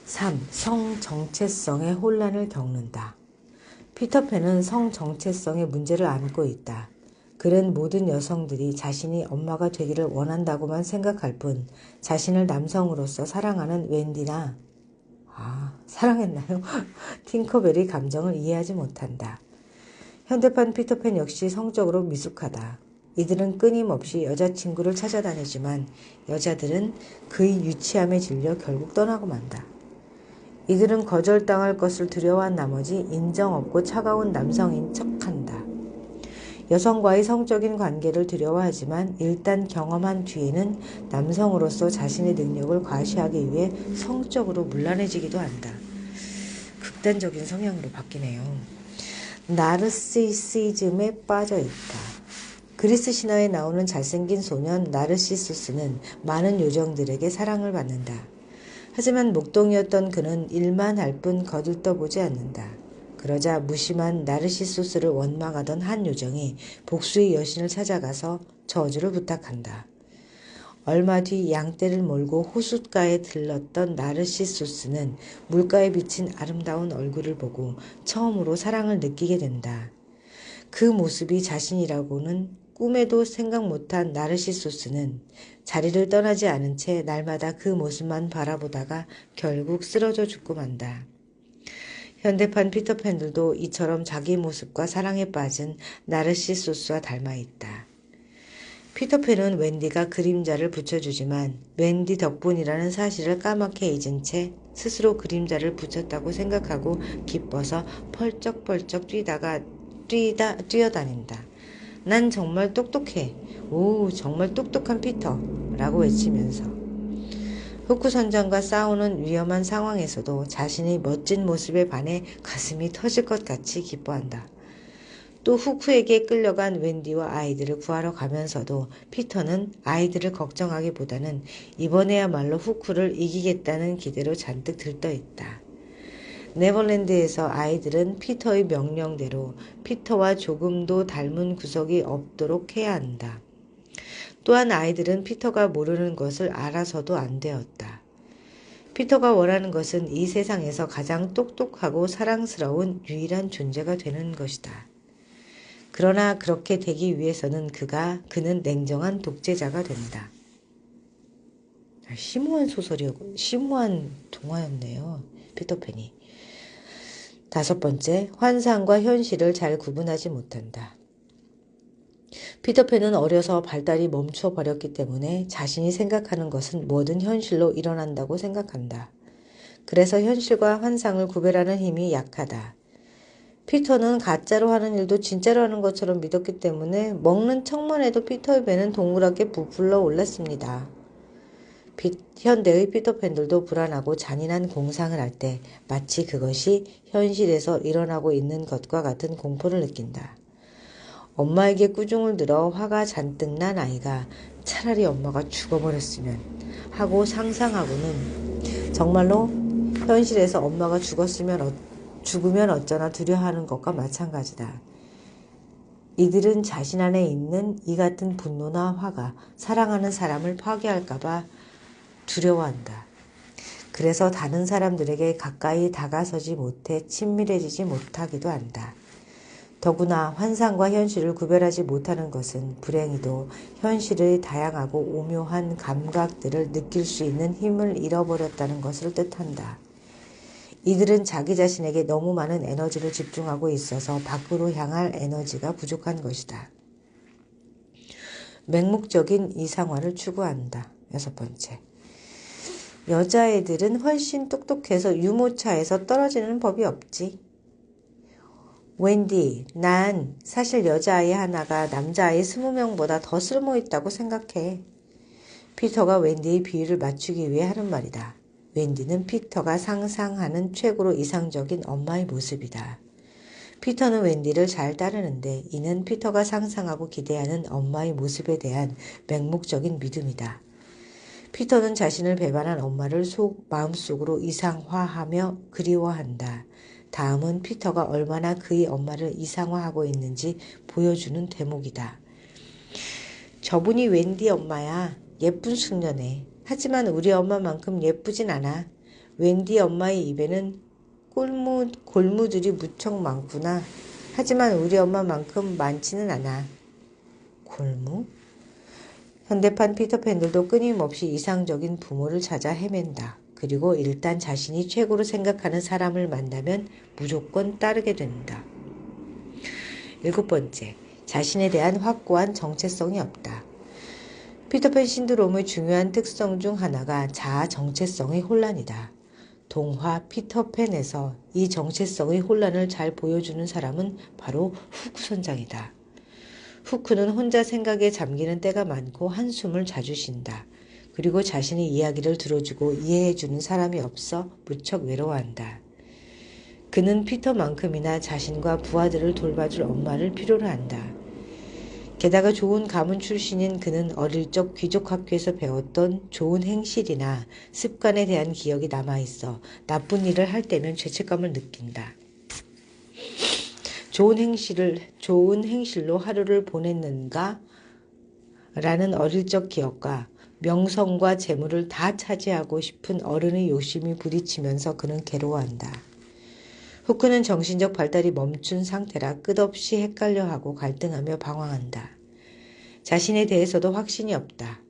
3. 성 정체성의 혼란을 겪는다. 피터팬은 성 정체성의 문제를 안고 있다. 그는 모든 여성들이 자신이 엄마가 되기를 원한다고만 생각할 뿐 자신을 남성으로서 사랑하는 웬디나 사랑했나요? 팅커벨의 감정을 이해하지 못한다. 현대판 피터팬 역시 성적으로 미숙하다. 이들은 끊임없이 여자친구를 찾아다니지만 여자들은 그의 유치함에 질려 결국 떠나고 만다. 이들은 거절당할 것을 두려워한 나머지 인정 없고 차가운 남성인 척한다. 여성과의 성적인 관계를 두려워하지만 일단 경험한 뒤에는 남성으로서 자신의 능력을 과시하기 위해 성적으로 문란해지기도 한다. 극단적인 성향으로 바뀌네요. 나르시시즘에 빠져있다. 그리스 신화에 나오는 잘생긴 소년 나르시수스는 많은 요정들에게 사랑을 받는다. 하지만 목동이었던 그는 일만 할 뿐 거들떠보지 않는다. 그러자 무심한 나르시수스를 원망하던 한 요정이 복수의 여신을 찾아가서 저주를 부탁한다. 얼마 뒤 양떼를 몰고 호숫가에 들렀던 나르시수스는 물가에 비친 아름다운 얼굴을 보고 처음으로 사랑을 느끼게 된다. 그 모습이 자신이라고는 꿈에도 생각 못한 나르시수스는 자리를 떠나지 않은 채 날마다 그 모습만 바라보다가 결국 쓰러져 죽고 만다. 현대판 피터팬들도 이처럼 자기 모습과 사랑에 빠진 나르시수스와 닮아있다. 피터팬은 웬디가 그림자를 붙여주지만 웬디 덕분이라는 사실을 까맣게 잊은 채 스스로 그림자를 붙였다고 생각하고 기뻐서 펄쩍펄쩍 뛰어다닌다. 난 정말 똑똑해. 오, 정말 똑똑한 피터. 라고 외치면서 후쿠 선장과 싸우는 위험한 상황에서도 자신의 멋진 모습에 반해 가슴이 터질 것 같이 기뻐한다. 또 후쿠에게 끌려간 웬디와 아이들을 구하러 가면서도 피터는 아이들을 걱정하기보다는 이번에야말로 후쿠를 이기겠다는 기대로 잔뜩 들떠있다. 네버랜드에서 아이들은 피터의 명령대로 피터와 조금도 닮은 구석이 없도록 해야 한다. 또한 아이들은 피터가 모르는 것을 알아서도 안 되었다. 피터가 원하는 것은 이 세상에서 가장 똑똑하고 사랑스러운 유일한 존재가 되는 것이다. 그러나 그렇게 되기 위해서는 그는 냉정한 독재자가 된다. 심오한 동화였네요. 피터팬이. 5번째, 환상과 현실을 잘 구분하지 못한다. 피터팬은 어려서 발달이 멈춰 버렸기 때문에 자신이 생각하는 것은 뭐든 현실로 일어난다고 생각한다. 그래서 현실과 환상을 구별하는 힘이 약하다. 피터는 가짜로 하는 일도 진짜로 하는 것처럼 믿었기 때문에 먹는 척만 해도 피터의 배는 동그랗게 부풀러 올랐습니다. 현대의 피터팬들도 불안하고 잔인한 공상을 할 때 마치 그것이 현실에서 일어나고 있는 것과 같은 공포를 느낀다. 엄마에게 꾸중을 들어 화가 잔뜩 난 아이가 차라리 엄마가 죽어버렸으면 하고 상상하고는 정말로 현실에서 엄마가 죽으면 어쩌나 두려워하는 것과 마찬가지다. 이들은 자신 안에 있는 이 같은 분노나 화가 사랑하는 사람을 파괴할까봐 두려워한다. 그래서 다른 사람들에게 가까이 다가서지 못해 친밀해지지 못하기도 한다. 더구나 환상과 현실을 구별하지 못하는 것은 불행히도 현실의 다양하고 오묘한 감각들을 느낄 수 있는 힘을 잃어버렸다는 것을 뜻한다. 이들은 자기 자신에게 너무 많은 에너지를 집중하고 있어서 밖으로 향할 에너지가 부족한 것이다. 맹목적인 이상화를 추구한다. 6번째. 여자애들은 훨씬 똑똑해서 유모차에서 떨어지는 법이 없지. 웬디, 난 사실 여자아이 하나가 남자아이 20명보다 더 쓸모있다고 생각해. 피터가 웬디의 비유를 맞추기 위해 하는 말이다. 웬디는 피터가 상상하는 최고로 이상적인 엄마의 모습이다. 피터는 웬디를 잘 따르는데 이는 피터가 상상하고 기대하는 엄마의 모습에 대한 맹목적인 믿음이다. 피터는 자신을 배반한 엄마를 마음속으로 이상화하며 그리워한다. 다음은 피터가 얼마나 그의 엄마를 이상화하고 있는지 보여주는 대목이다. 저분이 웬디 엄마야. 예쁜 숙녀네. 하지만 우리 엄마만큼 예쁘진 않아. 웬디 엄마의 입에는 골무들이 무척 많구나. 하지만 우리 엄마만큼 많지는 않아. 골무? 현대판 피터팬들도 끊임없이 이상적인 부모를 찾아 헤맨다. 그리고 일단 자신이 최고로 생각하는 사람을 만나면 무조건 따르게 된다. 7번째, 자신에 대한 확고한 정체성이 없다. 피터팬 신드롬의 중요한 특성 중 하나가 자아 정체성의 혼란이다. 동화 피터팬에서 이 정체성의 혼란을 잘 보여주는 사람은 바로 후크 선장이다. 후크는 혼자 생각에 잠기는 때가 많고 한숨을 자주 쉰다. 그리고 자신의 이야기를 들어주고 이해해주는 사람이 없어 무척 외로워한다. 그는 피터만큼이나 자신과 부하들을 돌봐줄 엄마를 필요로 한다. 게다가 좋은 가문 출신인 그는 어릴 적 귀족 학교에서 배웠던 좋은 행실이나 습관에 대한 기억이 남아있어 나쁜 일을 할 때면 죄책감을 느낀다. 좋은 행실로 하루를 보냈는가? 라는 어릴 적 기억과 명성과 재물을 다 차지하고 싶은 어른의 욕심이 부딪히면서 그는 괴로워한다. 후크는 정신적 발달이 멈춘 상태라 끝없이 헷갈려하고 갈등하며 방황한다. 자신에 대해서도 확신이 없다.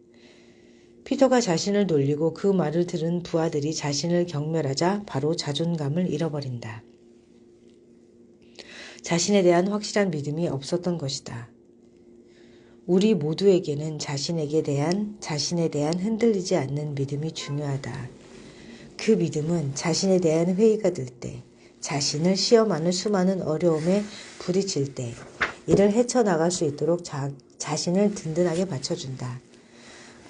피터가 자신을 놀리고 그 말을 들은 부하들이 자신을 경멸하자 바로 자존감을 잃어버린다. 자신에 대한 확실한 믿음이 없었던 것이다. 우리 모두에게는 자신에 대한 흔들리지 않는 믿음이 중요하다. 그 믿음은 자신에 대한 회의가 들 때, 자신을 시험하는 수많은 어려움에 부딪힐 때 이를 헤쳐나갈 수 있도록 자신을 든든하게 받쳐준다.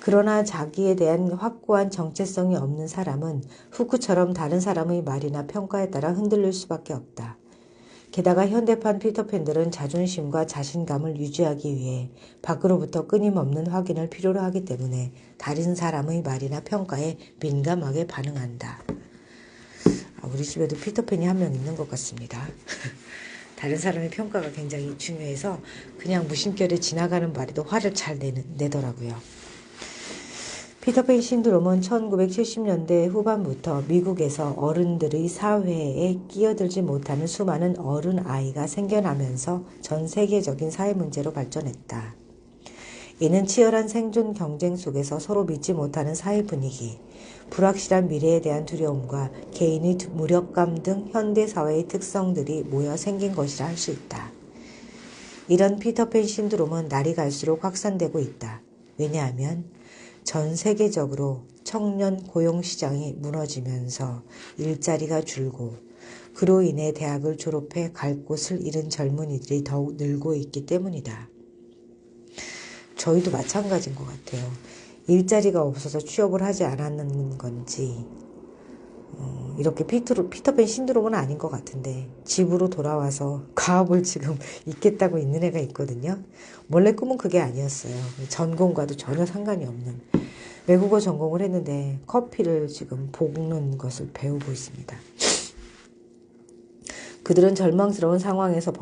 그러나 자기에 대한 확고한 정체성이 없는 사람은 후크처럼 다른 사람의 말이나 평가에 따라 흔들릴 수밖에 없다. 게다가 현대판 피터팬들은 자존심과 자신감을 유지하기 위해 밖으로부터 끊임없는 확인을 필요로 하기 때문에 다른 사람의 말이나 평가에 민감하게 반응한다. 우리 집에도 피터팬이 한 명 있는 것 같습니다. 다른 사람의 평가가 굉장히 중요해서 그냥 무심결에 지나가는 말에도 화를 잘 내더라고요. 피터팬 신드롬은 1970년대 후반부터 미국에서 어른들의 사회에 끼어들지 못하는 수많은 어른 아이가 생겨나면서 전 세계적인 사회 문제로 발전했다. 이는 치열한 생존 경쟁 속에서 서로 믿지 못하는 사회 분위기, 불확실한 미래에 대한 두려움과 개인의 무력감 등 현대 사회의 특성들이 모여 생긴 것이라 할 수 있다. 이런 피터팬 신드롬은 날이 갈수록 확산되고 있다. 왜냐하면 전 세계적으로 청년 고용시장이 무너지면서 일자리가 줄고 그로 인해 대학을 졸업해 갈 곳을 잃은 젊은이들이 더욱 늘고 있기 때문이다. 저희도 마찬가지인 것 같아요. 일자리가 없어서 취업을 하지 않았는 건지 이렇게 피터팬 신드롬은 아닌 것 같은데 집으로 돌아와서 과업을 지금 잊겠다고 있는 애가 있거든요. 원래 꿈은 그게 아니었어요. 전공과도 전혀 상관이 없는 외국어 전공을 했는데 커피를 지금 볶는 것을 배우고 있습니다. 그들은 절망스러운 상황에서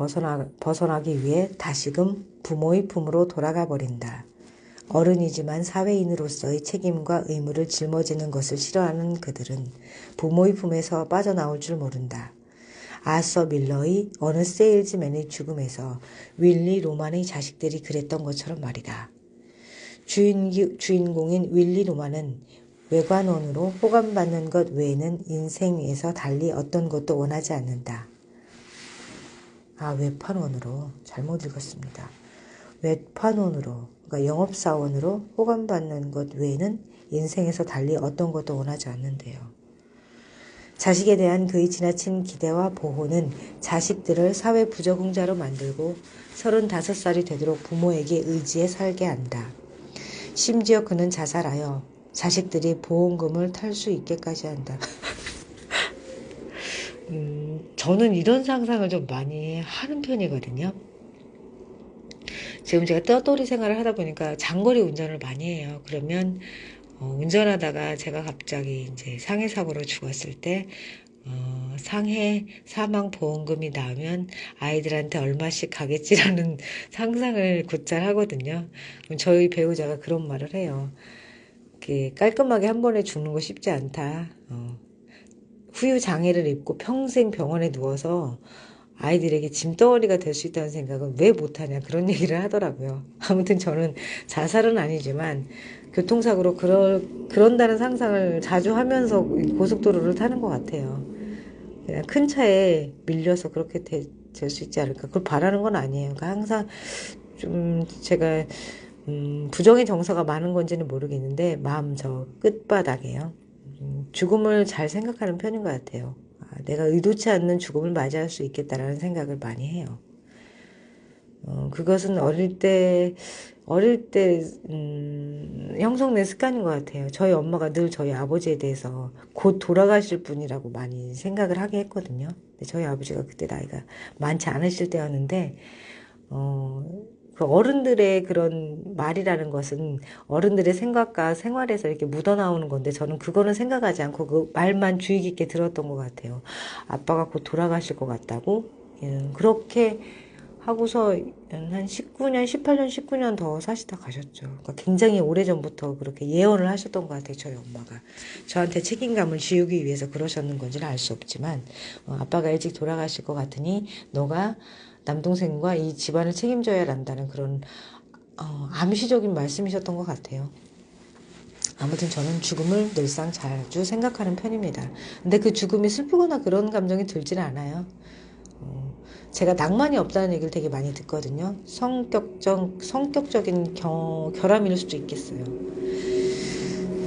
벗어나기 위해 다시금 부모의 품으로 돌아가 버린다. 어른이지만 사회인으로서의 책임과 의무를 짊어지는 것을 싫어하는 그들은 부모의 품에서 빠져나올 줄 모른다. 아서 밀러의 어느 세일즈맨의 죽음에서 윌리 로만의 자식들이 그랬던 것처럼 말이다. 주인공인 윌리 로만은 외관원으로 호감받는 것 외에는 인생에서 달리 어떤 것도 원하지 않는다. 외판원으로 잘못 읽었습니다. 외판원으로, 그러니까 영업사원으로 호감받는 것 외에는 인생에서 달리 어떤 것도 원하지 않는데요. 자식에 대한 그의 지나친 기대와 보호는 자식들을 사회 부적응자로 만들고 35살이 되도록 부모에게 의지해 살게 한다. 심지어 그는 자살하여 자식들이 보험금을 탈 수 있게까지 한다. 저는 이런 상상을 좀 많이 하는 편이거든요. 지금 제가 떠돌이 생활을 하다 보니까 장거리 운전을 많이 해요. 그러면 운전하다가 제가 갑자기 이제 상해 사고로 죽었을 때 상해 사망 보험금이 나오면 아이들한테 얼마씩 가겠지라는 상상을 곧잘 하거든요. 저희 배우자가 그런 말을 해요. 깔끔하게 한 번에 죽는 거 쉽지 않다. 후유 장애를 입고 평생 병원에 누워서 아이들에게 짐덩어리가 될 수 있다는 생각은 왜 못하냐 그런 얘기를 하더라고요. 아무튼 저는 자살은 아니지만 교통사고로 그런다는 상상을 자주 하면서 고속도로를 타는 것 같아요. 그냥 큰 차에 밀려서 그렇게 될 수 있지 않을까. 그걸 바라는 건 아니에요. 그러니까 항상 좀 제가 부정의 정서가 많은 건지는 모르겠는데 마음 저 끝바닥에요. 죽음을 잘 생각하는 편인 것 같아요. 내가 의도치 않는 죽음을 맞이할 수 있겠다라는 생각을 많이 해요. 그것은 어릴 때 형성된 습관인 것 같아요. 저희 엄마가 늘 저희 아버지에 대해서 곧 돌아가실 분이라고 많이 생각을 하게 했거든요. 근데 저희 아버지가 그때 나이가 많지 않으실 때였는데, 그 어른들의 그런 말이라는 것은 어른들의 생각과 생활에서 이렇게 묻어나오는 건데 저는 그거는 생각하지 않고 그 말만 주의 깊게 들었던 것 같아요. 아빠가 곧 돌아가실 것 같다고. 그렇게 하고서 한 19년, 18년, 19년 더 사시다 가셨죠. 그러니까 굉장히 오래전부터 그렇게 예언을 하셨던 것 같아요. 저희 엄마가. 저한테 책임감을 지우기 위해서 그러셨는 건지는 알 수 없지만 아빠가 일찍 돌아가실 것 같으니 너가 남동생과 이 집안을 책임져야 한다는 그런 암시적인 말씀이셨던 것 같아요. 아무튼 저는 죽음을 늘상 자주 생각하는 편입니다. 근데 그 죽음이 슬프거나 그런 감정이 들지는 않아요. 제가 낭만이 없다는 얘기를 되게 많이 듣거든요. 성격적인 결함일 수도 있겠어요.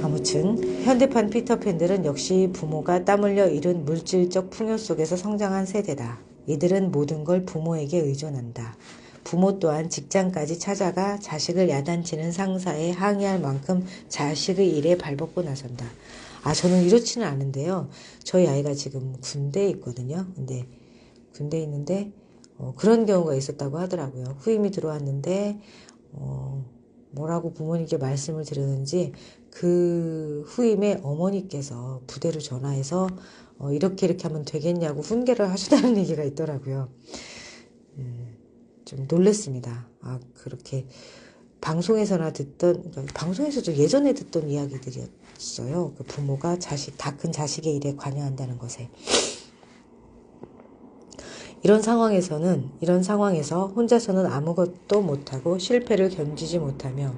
아무튼 현대판 피터팬들은 역시 부모가 땀 흘려 이룬 물질적 풍요 속에서 성장한 세대다. 이들은 모든 걸 부모에게 의존한다. 부모 또한 직장까지 찾아가 자식을 야단치는 상사에 항의할 만큼 자식의 일에 발벗고 나선다. 저는 이렇지는 않은데요. 저희 아이가 지금 군대에 있거든요. 근데 군대에 있는데 그런 경우가 있었다고 하더라고요. 후임이 들어왔는데 뭐라고 부모님께 말씀을 드렸는지 그 후임의 어머니께서 부대로 전화해서 이렇게 하면 되겠냐고 훈계를 하시다는 얘기가 있더라고요. 좀 놀랬습니다. 그렇게 방송에서나 그러니까 방송에서도 예전에 듣던 이야기들이었어요. 그 부모가 다 큰 자식의 일에 관여한다는 것에. 이런 상황에서 혼자서는 아무것도 못하고 실패를 견디지 못하며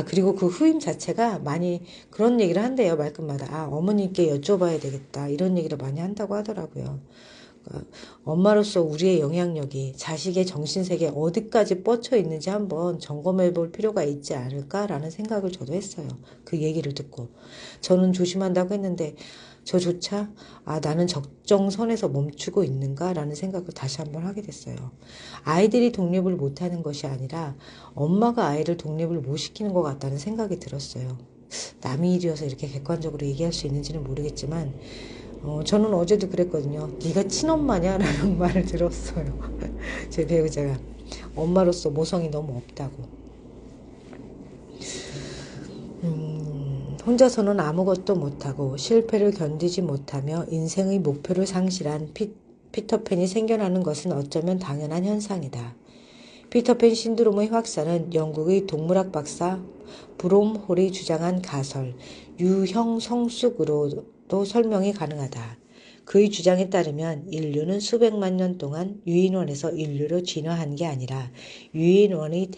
그리고 그 후임 자체가 많이 그런 얘기를 한대요. 말끝마다. 어머님께 여쭤봐야 되겠다. 이런 얘기를 많이 한다고 하더라고요. 그러니까 엄마로서 우리의 영향력이 자식의 정신세계에 어디까지 뻗쳐 있는지 한번 점검해 볼 필요가 있지 않을까라는 생각을 저도 했어요. 그 얘기를 듣고. 저는 조심한다고 했는데 저조차 나는 적정선에서 멈추고 있는가라는 생각을 다시 한번 하게 됐어요. 아이들이 독립을 못하는 것이 아니라 엄마가 아이를 독립을 못 시키는 것 같다는 생각이 들었어요. 남의 일이어서 이렇게 객관적으로 얘기할 수 있는지는 모르겠지만 저는 어제도 그랬거든요. 네가 친엄마냐? 라는 말을 들었어요. 제 배우자가. 엄마로서 모성이 너무 없다고. 혼자서는 아무것도 못하고 실패를 견디지 못하며 인생의 목표를 상실한 피터팬이 생겨나는 것은 어쩌면 당연한 현상이다. 피터팬 신드롬의 확산은 영국의 동물학 박사 브롬 홀이 주장한 가설, 유형 성숙으로도 설명이 가능하다. 그의 주장에 따르면 인류는 수백만 년 동안 유인원에서 인류로 진화한 게 아니라 유인원의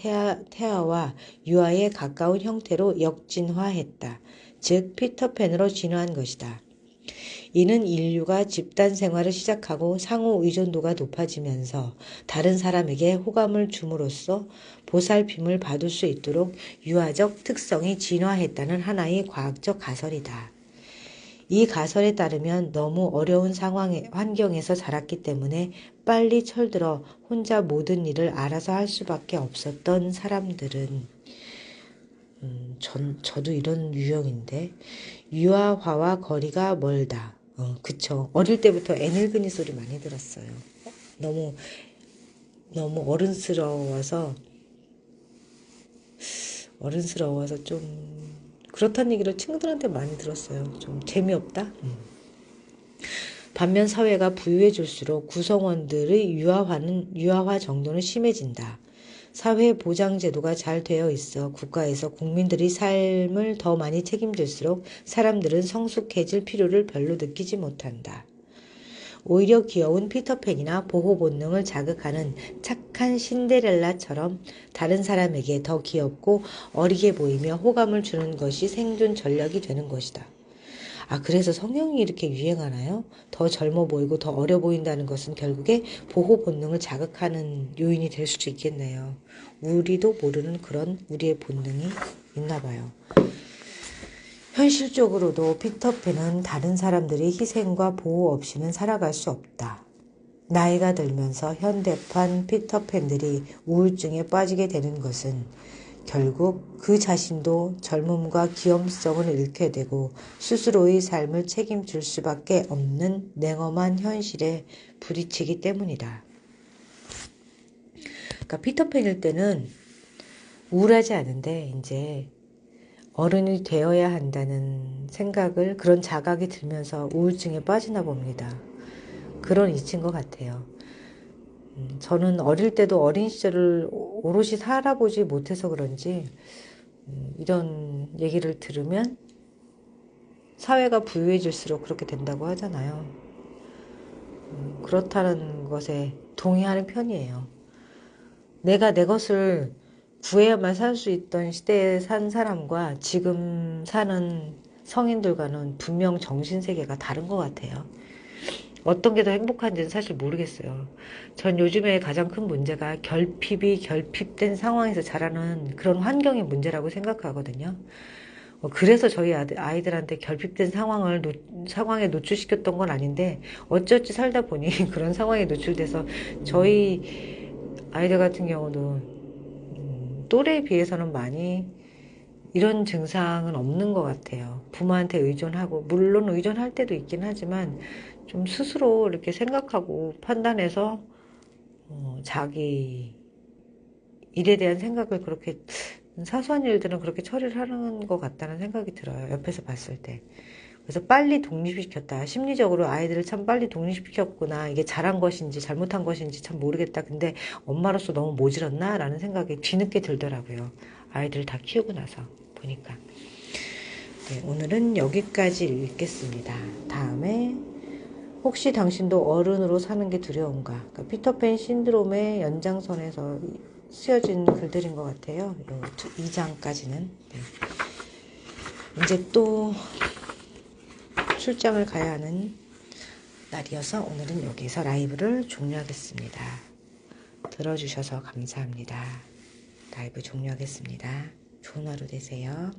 태아와 유아에 가까운 형태로 역진화했다. 즉 피터팬으로 진화한 것이다. 이는 인류가 집단 생활을 시작하고 상호 의존도가 높아지면서 다른 사람에게 호감을 줌으로써 보살핌을 받을 수 있도록 유아적 특성이 진화했다는 하나의 과학적 가설이다. 이 가설에 따르면 너무 어려운 환경에서 자랐기 때문에 빨리 철들어 혼자 모든 일을 알아서 할 수밖에 없었던 사람들은 저도 이런 유형인데 유아화와 거리가 멀다. 그쵸. 어릴 때부터 애늙은이 소리 많이 들었어요. 너무 어른스러워서 좀 그렇다는 얘기를 친구들한테 많이 들었어요. 좀 재미없다. 반면 사회가 부유해질수록 구성원들의 유아화 정도는 심해진다. 사회보장제도가 잘 되어 있어 국가에서 국민들의 삶을 더 많이 책임질수록 사람들은 성숙해질 필요를 별로 느끼지 못한다. 오히려 귀여운 피터팬이나 보호 본능을 자극하는 착한 신데렐라처럼 다른 사람에게 더 귀엽고 어리게 보이며 호감을 주는 것이 생존 전략이 되는 것이다. 그래서 성형이 이렇게 유행하나요? 더 젊어 보이고 더 어려 보인다는 것은 결국에 보호 본능을 자극하는 요인이 될 수도 있겠네요. 우리도 모르는 그런 우리의 본능이 있나 봐요. 현실적으로도 피터팬은 다른 사람들의 희생과 보호 없이는 살아갈 수 없다. 나이가 들면서 현대판 피터팬들이 우울증에 빠지게 되는 것은 결국 그 자신도 젊음과 귀염성을 잃게 되고 스스로의 삶을 책임질 수밖에 없는 냉엄한 현실에 부딪히기 때문이다. 그러니까 피터팬일 때는 우울하지 않은데 이제 어른이 되어야 한다는 생각을 그런 자각이 들면서 우울증에 빠지나 봅니다. 그런 이치인 것 같아요. 저는 어릴 때도 어린 시절을 오롯이 살아보지 못해서 그런지 이런 얘기를 들으면 사회가 부유해질수록 그렇게 된다고 하잖아요. 그렇다는 것에 동의하는 편이에요. 내가 내 것을 구해야만 살 수 있던 시대에 산 사람과 지금 사는 성인들과는 분명 정신세계가 다른 것 같아요. 어떤 게 더 행복한지는 사실 모르겠어요. 전 요즘에 가장 큰 문제가 결핍된 상황에서 자라는 그런 환경의 문제라고 생각하거든요. 그래서 저희 아이들한테 결핍된 상황에 노출시켰던 건 아닌데 어찌어찌 살다 보니 그런 상황에 노출돼서 저희 아이들 같은 경우도 또래에 비해서는 많이 이런 증상은 없는 것 같아요. 부모한테 의존하고 물론 의존할 때도 있긴 하지만 좀 스스로 이렇게 생각하고 판단해서 자기 일에 대한 생각을 그렇게 사소한 일들은 그렇게 처리를 하는 것 같다는 생각이 들어요. 옆에서 봤을 때. 그래서 빨리 독립시켰다. 심리적으로 아이들을 참 빨리 독립시켰구나. 이게 잘한 것인지 잘못한 것인지 참 모르겠다. 근데 엄마로서 너무 모질었나? 라는 생각이 뒤늦게 들더라고요. 아이들을 다 키우고 나서 보니까. 네, 오늘은 여기까지 읽겠습니다. 다음에 혹시 당신도 어른으로 사는 게 두려운가? 그러니까 피터팬 신드롬의 연장선에서 쓰여진 글들인 것 같아요. 2장까지는. 네. 이제 또 출장을 가야 하는 날이어서 오늘은 여기서 라이브를 종료하겠습니다. 들어주셔서 감사합니다. 라이브 종료하겠습니다. 좋은 하루 되세요.